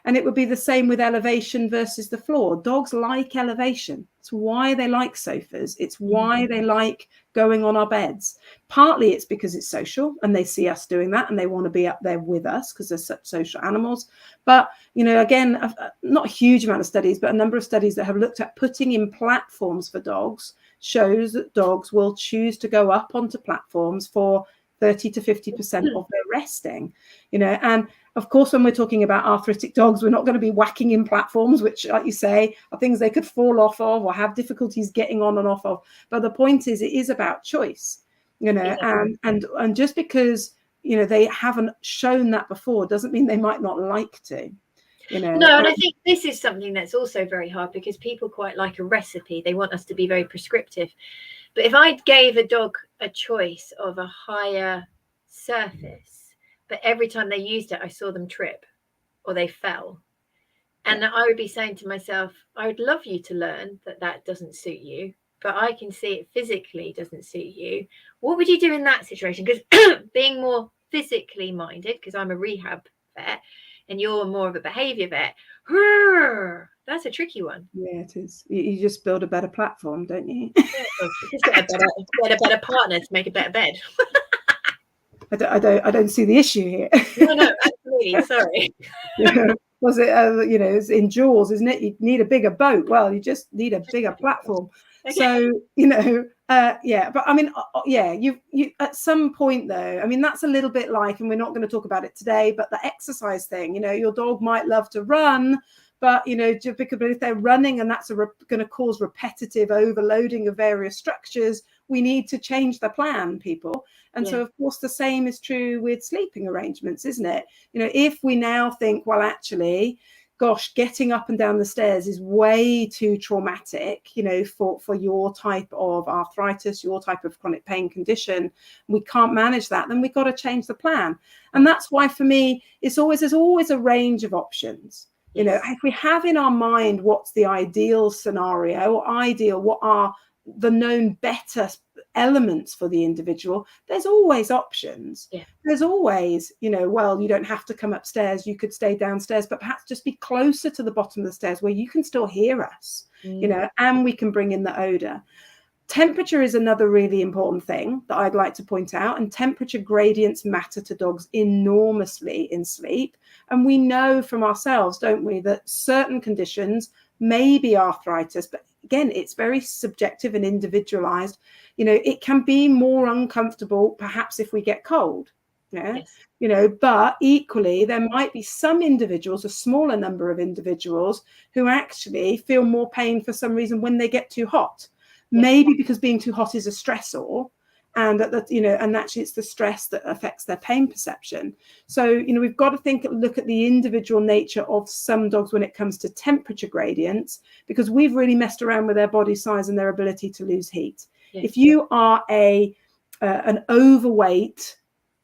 And it would be the same with elevation versus the floor. Dogs like elevation. It's why they like sofas. It's why they like going on our beds. Partly it's because it's social and they see us doing that and they want to be up there with us because they're such social animals. But, you know, again, not a huge amount of studies, but a number of studies that have looked at putting in platforms for dogs shows that dogs will choose to go up onto platforms for 30 to 50% of their resting, you know. And of course, when we're talking about arthritic dogs, we're not going to be whacking in platforms, which, like you say, are things they could fall off of or have difficulties getting on and off of. But the point is, it is about choice, you know, and just because, you know, they haven't shown that before doesn't mean they might not like to. You know, no, and I think this is something that's also very hard because people quite like a recipe. They want us to be very prescriptive. But if I gave a dog a choice of a higher surface, but every time they used it, I saw them trip or they fell. And I would be saying to myself, I would love you to learn that that doesn't suit you, but I can see it physically doesn't suit you. What would you do in that situation? Because being more physically minded, because I'm a rehab vet, and you're more of a behavior vet, that's a tricky one. Yeah, it is. You just build a better platform, don't you? Just get a better partner to make a better bed. I don't see the issue here. No, absolutely. Sorry. Yeah. Was it, you know, it's in Jaws, isn't it? You need a bigger boat. Well, you just need a bigger platform. Okay. So, you know, yeah. But I mean, yeah, you at some point though, I mean, that's a little bit like, and we're not going to talk about it today, but the exercise thing, you know, your dog might love to run, but, you know, because if they're running and that's going to cause repetitive overloading of various structures, we need to change the plan, people. And so, of course, the same is true with sleeping arrangements, isn't it? You know, if we now think, well, actually, gosh, getting up and down the stairs is way too traumatic, you know, for your type of arthritis, your type of chronic pain condition, we can't manage that, then we've got to change the plan. And that's why, for me, there's always a range of options. You know, if we have in our mind what's the ideal scenario or ideal, what are the known better elements for the individual, there's always options. There's always, you know, well, you don't have to come upstairs, you could stay downstairs, but perhaps just be closer to the bottom of the stairs where you can still hear us, you know, and we can bring in the odor. Temperature is another really important thing that I'd like to point out, and temperature gradients matter to dogs enormously in sleep. And we know from ourselves, don't we, that certain conditions may be arthritis, but again, it's very subjective and individualized. You know, it can be more uncomfortable, perhaps, if we get cold. You know, but equally, there might be some individuals, a smaller number of individuals, who actually feel more pain for some reason when they get too hot. Maybe because being too hot is a stressor, and that, you know, and actually it's the stress that affects their pain perception. So, you know, we've got to look at the individual nature of some dogs when it comes to temperature gradients, because we've really messed around with their body size and their ability to lose heat. If you are an overweight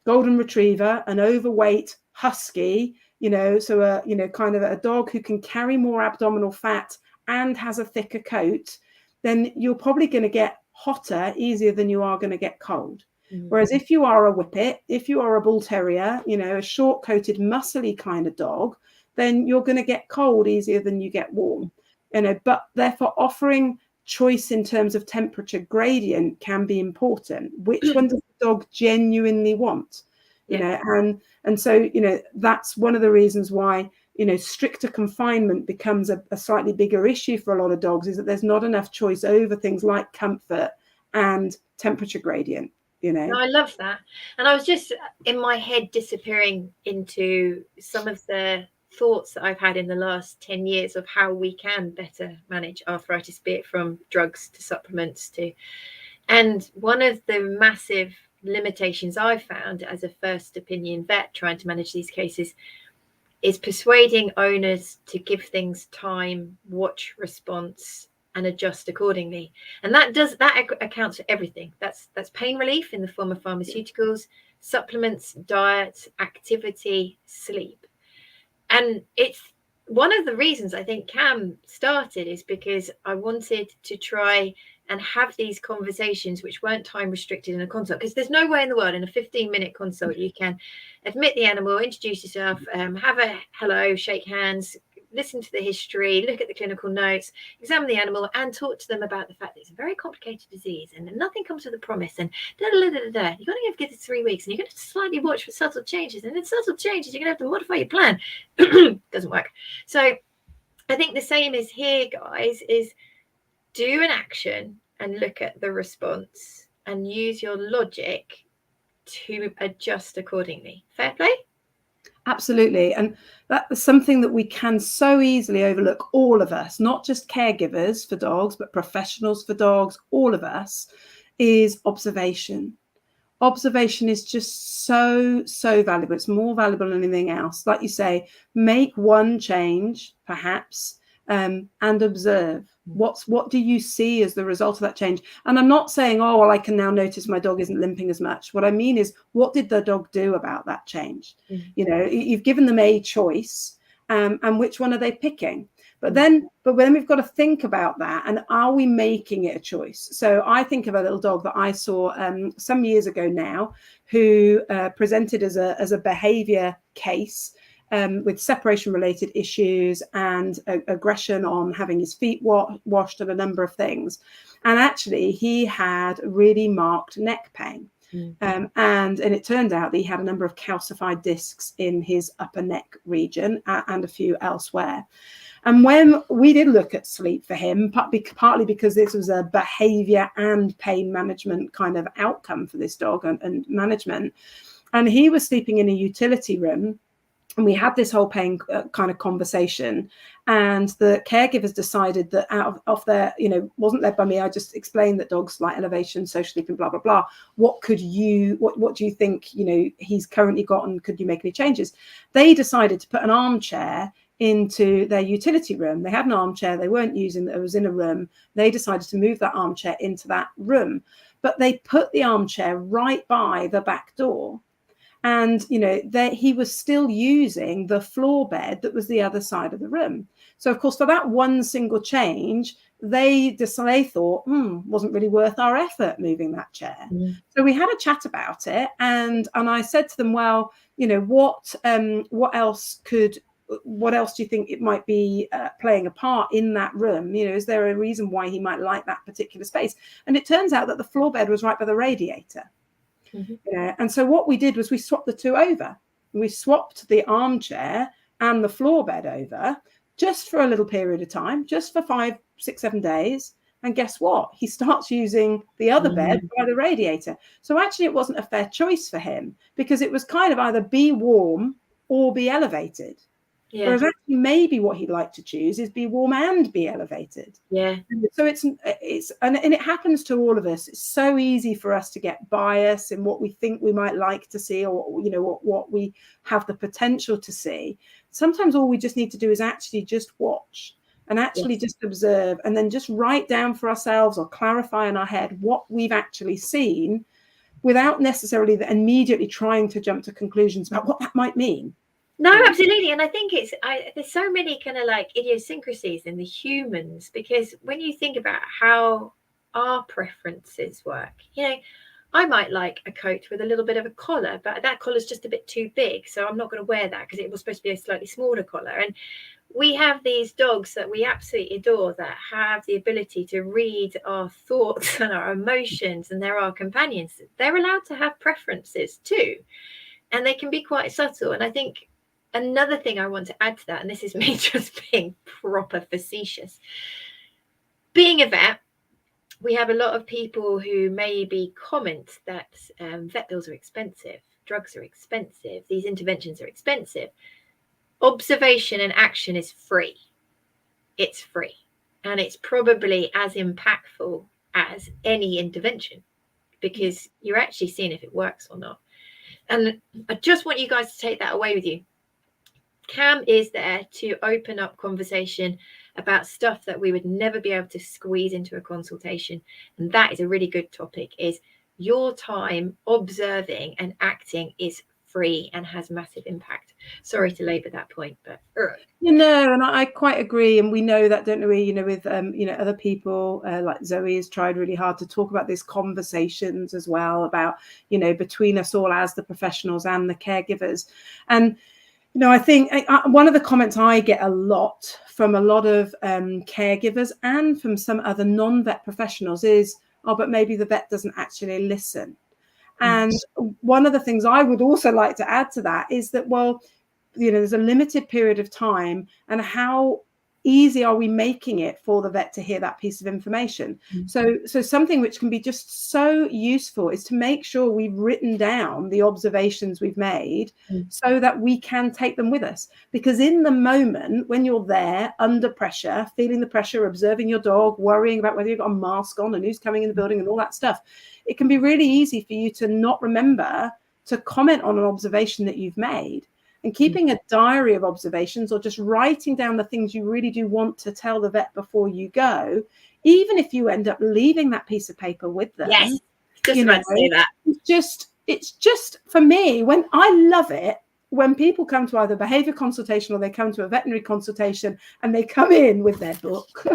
golden retriever, an overweight husky, you know, so you know, kind of a dog who can carry more abdominal fat and has a thicker coat, then you're probably going to get hotter easier than you are going to get cold. Whereas if you are a whippet, if you are a bull terrier, you know, a short-coated, muscly kind of dog, then you're going to get cold easier than you get warm. You know, but therefore offering choice in terms of temperature gradient can be important. Which one does the dog genuinely want? You know, and so, you know, that's one of the reasons why, you know, stricter confinement becomes a slightly bigger issue for a lot of dogs, is that there's not enough choice over things like comfort and temperature gradient, you know. No, I love that. And I was just in my head disappearing into some of the thoughts that I've had in the last 10 years of how we can better manage arthritis, be it from drugs to supplements to, and one of the massive limitations I've found as a first opinion vet trying to manage these cases is persuading owners to give things time, watch response, and adjust accordingly. And that accounts for everything. That's pain relief in the form of pharmaceuticals, supplements, diet, activity, sleep. And it's one of the reasons I think CAM started is because I wanted to try and have these conversations which weren't time restricted in a consult, because there's no way in the world in a 15-minute consult you can admit the animal, introduce yourself, have a hello, shake hands, listen to the history, look at the clinical notes, examine the animal, and talk to them about the fact that it's a very complicated disease and nothing comes with a promise, and you're going to give it 3 weeks, and you're going to slightly watch for subtle changes, and in subtle changes you're going to have to modify your plan. Doesn't work. So I think the same is here, guys, is do an action and look at the response and use your logic to adjust accordingly. Fair play? Absolutely. And that's something that we can so easily overlook, all of us, not just caregivers for dogs, but professionals for dogs, all of us, is observation. Observation is just so valuable. It's more valuable than anything else. Like you say, make one change, perhaps, and observe. What do you see as the result of that change? And I'm not saying, oh, well, I can now notice my dog isn't limping as much. What I mean is, what did the dog do about that change? You know, you've given them a choice, and which one are they picking? But then we've got to think about that, and are we making it a choice? So I think of a little dog that I saw some years ago now, who presented as a behavior case, with separation-related issues and aggression on having his feet washed and a number of things. And actually, he had really marked neck pain. And it turned out that he had a number of calcified discs in his upper neck region and a few elsewhere. And when we did look at sleep for him, partly because this was a behavior and pain management kind of outcome for this dog and management, and he was sleeping in a utility room, and we had this whole pain kind of conversation, and the caregivers decided that out of their, you know, wasn't led by me. I just explained that dogs like elevation, social sleeping, blah, blah, blah. What do you think, you know, he's currently got, and could you make any changes? They decided to put an armchair into their utility room. They had an armchair they weren't using, that was in a room. They decided to move that armchair into that room, but they put the armchair right by the back door. And, you know, he was still using the floor bed that was the other side of the room. So, of course, for that one single change, they thought, wasn't really worth our effort moving that chair. So we had a chat about it. And I said to them, well, you know, what else do you think it might be playing a part in that room? You know, is there a reason why he might like that particular space? And it turns out that the floor bed was right by the radiator. And so what we did was we swapped the two over. We swapped the armchair and the floor bed over just for a little period of time, just for 5, 6, 7 days. And guess what? He starts using the other bed by the radiator. So actually it wasn't a fair choice for him, because it was kind of either be warm or be elevated. Yeah. Whereas actually maybe what he'd like to choose is be warm and be elevated. Yeah. So it's and it happens to all of us. It's so easy for us to get bias in what we think we might like to see, or, you know, what we have the potential to see. Sometimes all we just need to do is actually just watch and actually just observe, and then just write down for ourselves or clarify in our head what we've actually seen, without necessarily immediately trying to jump to conclusions about what that might mean. No, absolutely. And I think there's so many kind of like idiosyncrasies in the humans, because when you think about how our preferences work, you know, I might like a coat with a little bit of a collar, but that collar's just a bit too big, so I'm not going to wear that because it was supposed to be a slightly smaller collar. And we have these dogs that we absolutely adore that have the ability to read our thoughts and our emotions, and they're our companions. They're allowed to have preferences too, and they can be quite subtle. And I think another thing I want to add to that, and this is me just being proper facetious, being a vet, we have a lot of people who maybe comment that vet bills are expensive, drugs are expensive, these interventions are expensive. Observation and action is free. It's free. And it's probably as impactful as any intervention, because you're actually seeing if it works or not. And I just want you guys to take that away with you. Cam is there to open up conversation about stuff that we would never be able to squeeze into a consultation. And that is a really good topic, is your time observing and acting is free and has massive impact. Sorry to labour that point, but and I quite agree. And we know that, don't we? With other people like Zoe has tried really hard to talk about these conversations as well about between us all as the professionals and the caregivers. And I think one of the comments I get a lot from a lot of caregivers and from some other non-vet professionals is, oh, but maybe the vet doesn't actually listen. And one of the things I would also like to add to that is that, well, there's a limited period of time, and how easy are we making it for the vet to hear that piece of information? So something which can be just so useful is to make sure we've written down the observations we've made so that we can take them with us. Because in the moment when you're there under pressure, feeling the pressure, observing your dog, worrying about whether you've got a mask on and who's coming in the building and all that stuff, it can be really easy for you to not remember to comment on an observation that you've made. And keeping a diary of observations, or just writing down the things you really do want to tell the vet before you go, even if you end up leaving that piece of paper with them. Yes, just about to say that. It's just for me, when I love it, when people come to either behavior consultation or they come to a veterinary consultation and they come in with their book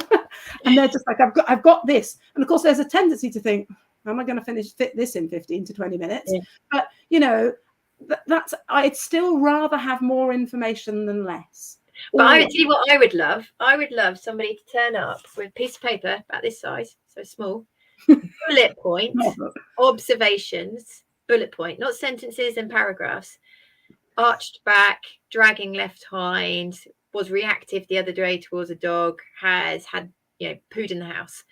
and they're just like, I've got this. And of course, there's a tendency to think, how am I going to fit this in 15 to 20 minutes? Yeah. But, I'd still rather have more information than less. But I would tell you what I would love. I would love somebody to turn up with a piece of paper about this size, so small, bullet point, observations, bullet point, not sentences and paragraphs. Arched back, dragging left hind, was reactive the other day towards a dog, has had, pooed in the house.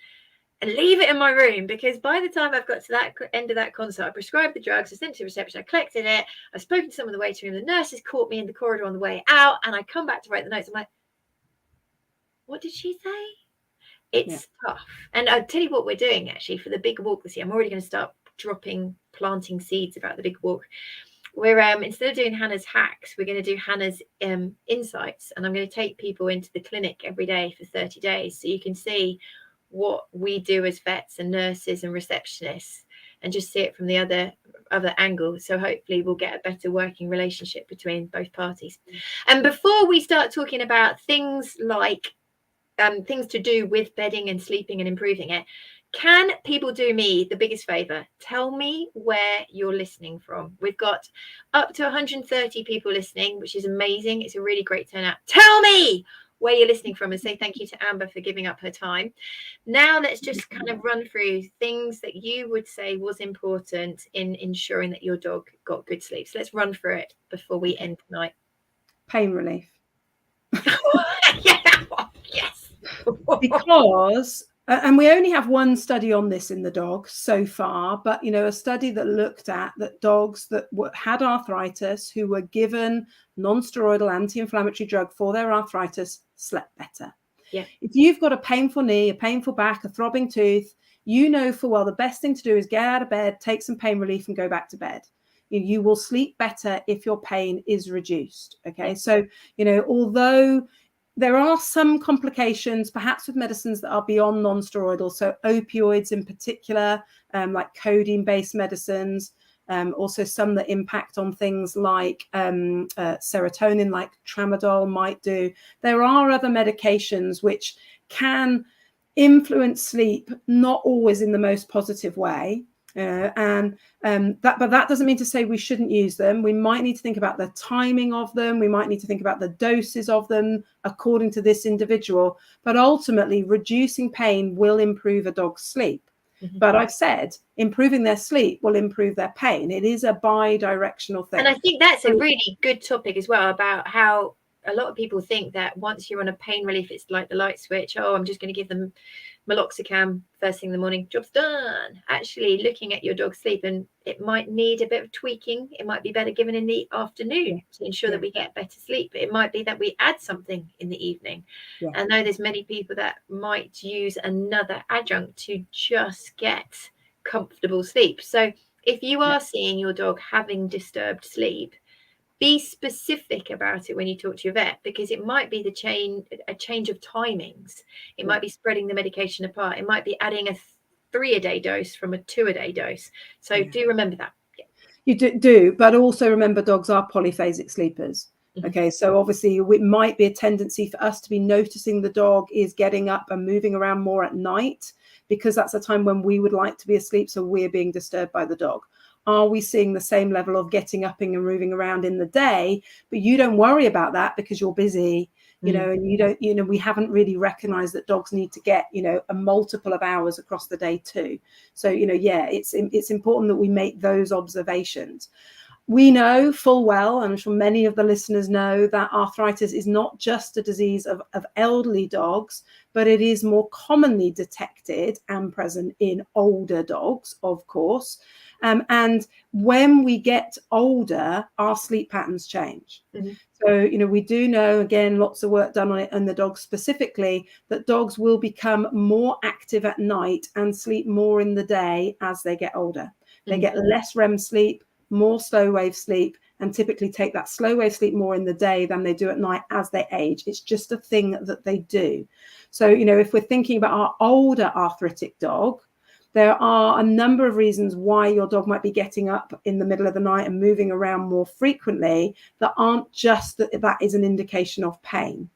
And leave it in my room, because by the time I've got to that end of that consult, I prescribed the drugs, I sent it to reception, I collected it, I've spoken to some of the waiting room, the nurses caught me in the corridor on the way out, and I come back to write the notes. I'm like, what did she say? It's tough. And I'll tell you what we're doing actually for the big walk this year. I'm already going to start planting seeds about the big walk. We're instead of doing Hannah's hacks, we're going to do Hannah's insights, and I'm going to take people into the clinic every day for 30 days so you can see what we do as vets and nurses and receptionists, and just see it from the other angle. So hopefully we'll get a better working relationship between both parties. And before we start talking about things like things to do with bedding and sleeping and improving it, can people do me the biggest favor? Tell me where you're listening from. We've got up to 130 people listening, which is amazing. It's a really great turnout. Tell me where you're listening from, and say thank you to Amber for giving up her time. Now let's just kind of run through things that you would say was important in ensuring that your dog got good sleep. So let's run through it before we end tonight. Pain relief. Yes. Because and we only have one study on this in the dog so far, but a study that looked at that dogs that had arthritis who were given non-steroidal anti-inflammatory drug for their arthritis slept better. Yeah. If you've got a painful knee, a painful back, a throbbing tooth, full well the best thing to do is get out of bed, take some pain relief and go back to bed. You will sleep better if your pain is reduced. Okay. So, although there are some complications, perhaps with medicines that are beyond non-steroidal, so opioids in particular, like codeine-based medicines, also some that impact on things like serotonin, like tramadol might do. There are other medications which can influence sleep, not always in the most positive way. But that doesn't mean to say we shouldn't use them. We might need to think about the timing of them. We might need to think about the doses of them according to this individual. But ultimately, reducing pain will improve a dog's sleep. Mm-hmm. But I've said improving their sleep will improve their pain. It is a bi-directional thing. And I think that's a really good topic as well, about how a lot of people think that once you're on a pain relief, it's like the light switch. Oh, I'm just going to give them meloxicam first thing in the morning, job's done. Actually looking at your dog's sleep, and it might need a bit of tweaking. It might be better given in the afternoon to ensure that we get better sleep. It might be that we add something in the evening. I know there's many people that might use another adjunct to just get comfortable sleep. So if you are seeing your dog having disturbed sleep, be specific about it when you talk to your vet, because it might be a change of timings. It might be spreading the medication apart. It might be adding a 3-a-day dose from a 2-a-day dose. So do remember that. You do, but also remember dogs are polyphasic sleepers. Okay, so obviously it might be a tendency for us to be noticing the dog is getting up and moving around more at night, because that's a time when we would like to be asleep, so we're being disturbed by the dog. Are we seeing the same level of getting up and moving around in the day, but you don't worry about that because you're busy, you know, and you don't, you know, we haven't really recognized that dogs need to get, you know, a multiple of hours across the day too. So, you know, yeah, it's important that we make those observations. We know full well, I'm sure many of the listeners know, that arthritis is not just a disease of elderly dogs, but it is more commonly detected and present in older dogs, of course. And when we get older, our sleep patterns change. So, you know, we do know, again, lots of work done on it and the dogs specifically, that dogs will become more active at night and sleep more in the day as they get older. They get less REM sleep, more slow wave sleep, and typically take that slow wave sleep more in the day than they do at night as they age. It's just a thing that they do. So, you know, if we're thinking about our older arthritic dog, there are a number of reasons why your dog might be getting up in the middle of the night and moving around more frequently that aren't just that is an indication of pain.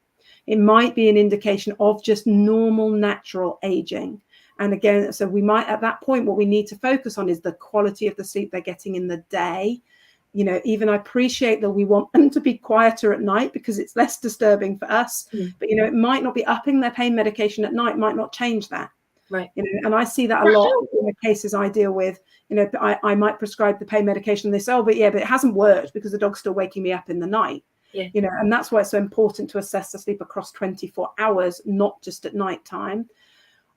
It might be an indication of just normal, natural aging. And again, so we might, at that point, what we need to focus on is the quality of the sleep they're getting in the day. You know, even I appreciate that we want them to be quieter at night because it's less disturbing for us. But, you know, it might not be upping their pain medication at night, might not change that. Right. You know, and I see that a lot in the cases I deal with. You know, I might prescribe the pain medication. And they say, oh, but it hasn't worked because the dog's still waking me up in the night. Yeah. You know, and that's why it's so important to assess the sleep across 24 hours, not just at night time.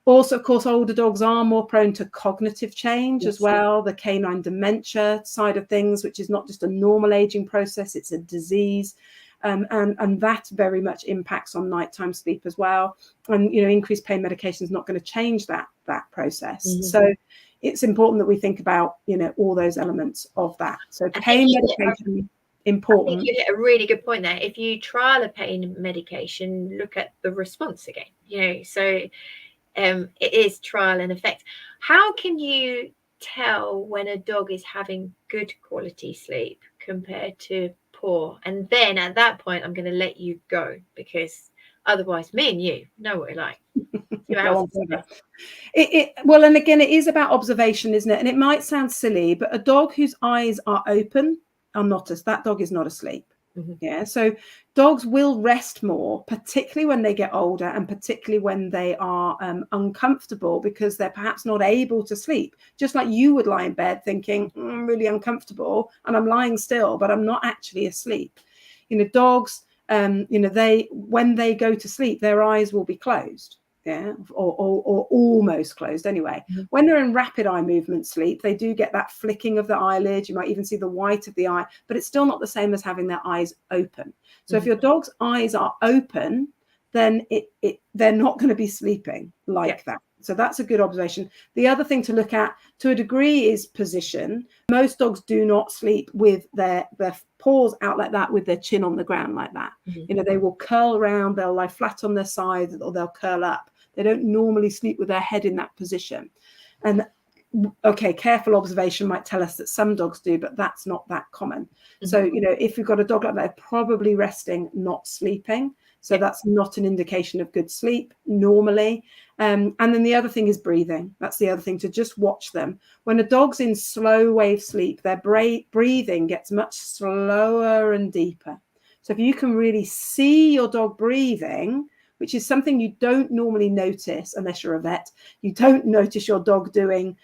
Also, of course, older dogs are more prone to cognitive change as well, the canine dementia side of things, which is not just a normal aging process, it's a disease. And that very much impacts on nighttime sleep as well. And, you know, increased pain medication is not going to change that process. So it's important that we think about, you know, all those elements of that. So pain medication, important. I think you hit a really good point there. If you trial a pain medication, look at the response again, you know, so it is trial and effect. How can you tell when a dog is having good quality sleep compared to poor? And then at that point, I'm going to let you go, because otherwise me and you know what we're like. Well, and again, it is about observation, isn't it? And it might sound silly, but a dog whose eyes are open are not that dog is not asleep. Yeah, so dogs will rest more, particularly when they get older and particularly when they are uncomfortable, because they're perhaps not able to sleep. Just like you would lie in bed thinking, I'm really uncomfortable and I'm lying still, but I'm not actually asleep. You know, dogs, you know, when they go to sleep, their eyes will be closed. Yeah, or almost closed anyway. When they're in rapid eye movement sleep, they do get that flicking of the eyelid. You might even see the white of the eye, but it's still not the same as having their eyes open. So if your dog's eyes are open, then they're not going to be sleeping like that. So that's a good observation. The other thing to look at to a degree is position. Most dogs do not sleep with their paws out like that, with their chin on the ground like that. You know, they will curl around, they'll lie flat on their sides, or they'll curl up. They don't normally sleep with their head in that position. And okay, careful observation might tell us that some dogs do, but that's not that common. So, you know, if you've got a dog like that, they're probably resting, not sleeping. So that's not an indication of good sleep normally. And then the other thing is breathing. That's the other thing, to just watch them. When a dog's in slow wave sleep, their breathing gets much slower and deeper. So if you can really see your dog breathing, which is something you don't normally notice unless you're a vet. You don't notice your dog doing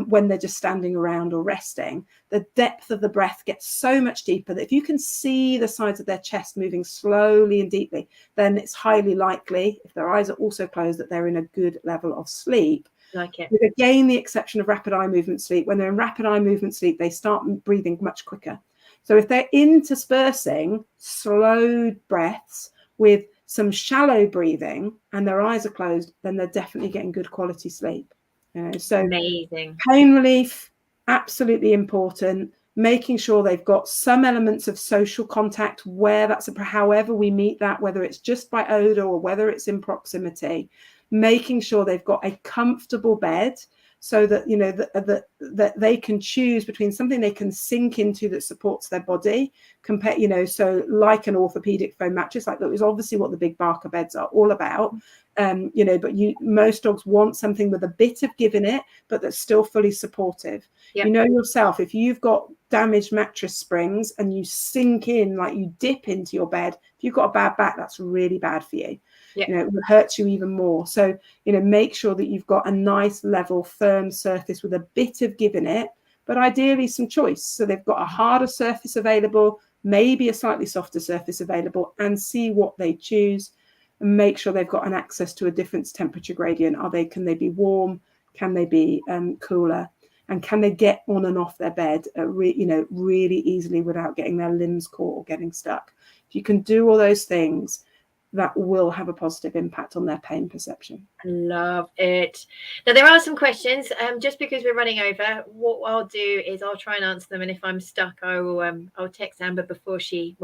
when they're just standing around or resting. The depth of the breath gets so much deeper that if you can see the sides of their chest moving slowly and deeply, then it's highly likely, if their eyes are also closed, that they're in a good level of sleep. Like it. With, again, the exception of rapid eye movement sleep. When they're in rapid eye movement sleep, they start breathing much quicker. So if they're interspersing slow breaths with some shallow breathing and their eyes are closed, then they're definitely getting good quality sleep. You know, so amazing. Pain relief, absolutely important. Making sure they've got some elements of social contact, where that's however we meet that, whether it's just by odor or whether it's in proximity. Making sure they've got a comfortable bed. so that, you know, that they can choose between something they can sink into that supports their body, compare, you know, so like an orthopedic foam mattress, like that was obviously what the Big Barker beds are all about. You know, but most dogs want something with a bit of give in it, but that's still fully supportive. Yep. You know yourself, if you've got damaged mattress springs and you sink in, like you dip into your bed, if you've got a bad back, that's really bad for you. Yep. You know, it will hurt you even more. So, you know, make sure that you've got a nice, level, firm surface with a bit of give in it, but ideally some choice. So they've got a harder surface available, maybe a slightly softer surface available, and see what they choose. And make sure they've got an access to a different temperature gradient. Can they be warm? Can they be cooler? And can they get on and off their bed, you know, really easily without getting their limbs caught or getting stuck? If you can do all those things, that will have a positive impact on their pain perception. Love it. Now there are some questions. Just because we're running over, what I'll do is I'll try and answer them, and if I'm stuck, I'll text Amber before she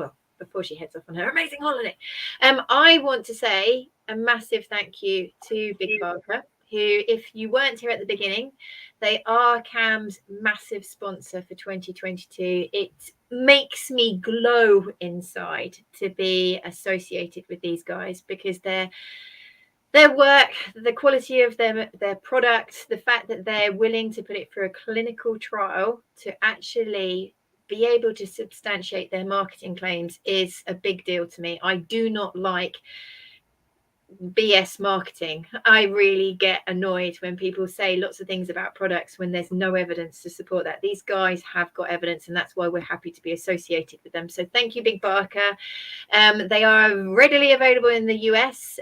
heads off on her amazing holiday. I want to say a massive thank you to Big Barker, who, if you weren't here at the beginning, they are CAM's massive sponsor for 2022. It makes me glow inside to be associated with these guys, because their work, the quality of their product, the fact that they're willing to put it through a clinical trial to actually be able to substantiate their marketing claims is a big deal to me. I do not like BS marketing. I really get annoyed when people say lots of things about products when there's no evidence to support that. These guys have got evidence, and that's why we're happy to be associated with them. So thank you, Big Barker. They are readily available in the US.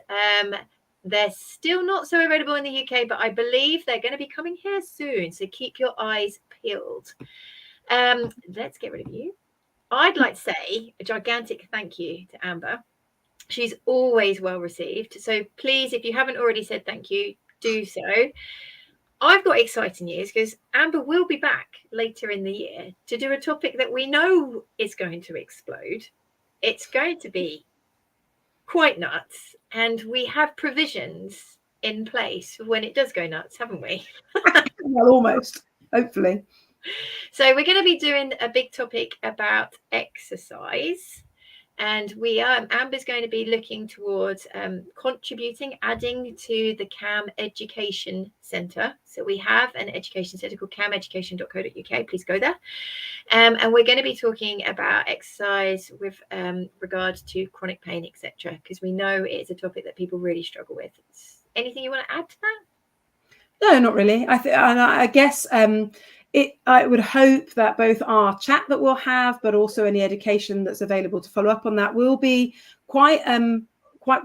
They're still not so available in the UK, but I believe they're going to be coming here soon. So keep your eyes peeled. Let's get rid of you. I'd like to say a gigantic thank you to Amber. She's always well received. So please, if you haven't already said thank you, do so. I've got exciting news, because Amber will be back later in the year to do a topic that we know is going to explode. It's going to be quite nuts, and we have provisions in place for when it does go nuts, haven't we? Well, almost, hopefully. So we're going to be doing a big topic about exercise, and Amber's going to be looking towards contributing, adding to the CAM Education Centre. So we have an education centre called cameducation.co.uk. Please go there. And we're going to be talking about exercise with regard to chronic pain, etc., because we know it's a topic that people really struggle with. Anything you want to add to that? No, not really. I guess I would hope that both our chat that we'll have, but also any education that's available to follow up on that, will be quite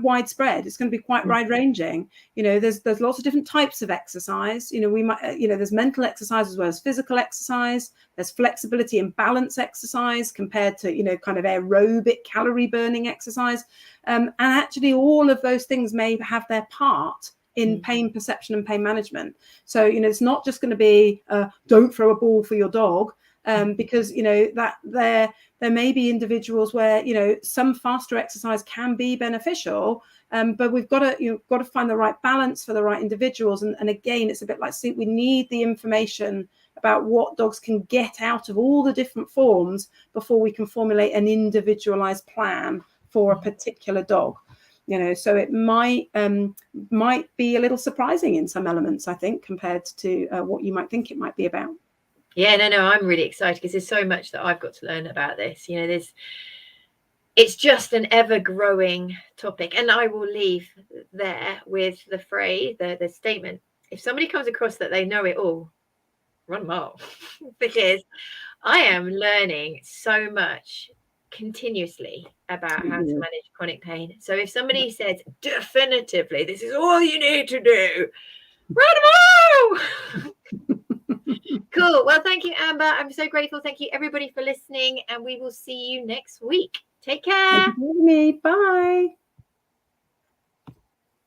widespread. It's going to be quite wide ranging. You know, there's lots of different types of exercise. You know, we might, you know, there's mental exercise as well as physical exercise. There's flexibility and balance exercise compared to, you know, kind of aerobic calorie burning exercise. And actually all of those things may have their part in pain perception and pain management. So, you know, it's not just going to be don't throw a ball for your dog, because, you know, that there may be individuals where, you know, some faster exercise can be beneficial, but we've got to find the right balance for the right individuals. And again, it's a bit like, we need the information about what dogs can get out of all the different forms before we can formulate an individualized plan for a particular dog. You know, so it might be a little surprising in some elements, I think, compared to what you might think it might be about. Yeah, no, I'm really excited, because there's so much that I've got to learn about this. You know, it's just an ever-growing topic, and I will leave there with the phrase, the statement: if somebody comes across that they know it all, run them off, because I am learning so much continuously about how to manage chronic pain. So if somebody says definitively this is all you need to do, run them all. Cool. Well, thank you, Amber. I'm so grateful. Thank you, everybody, for listening, and we will see you next week. Take care. Bye.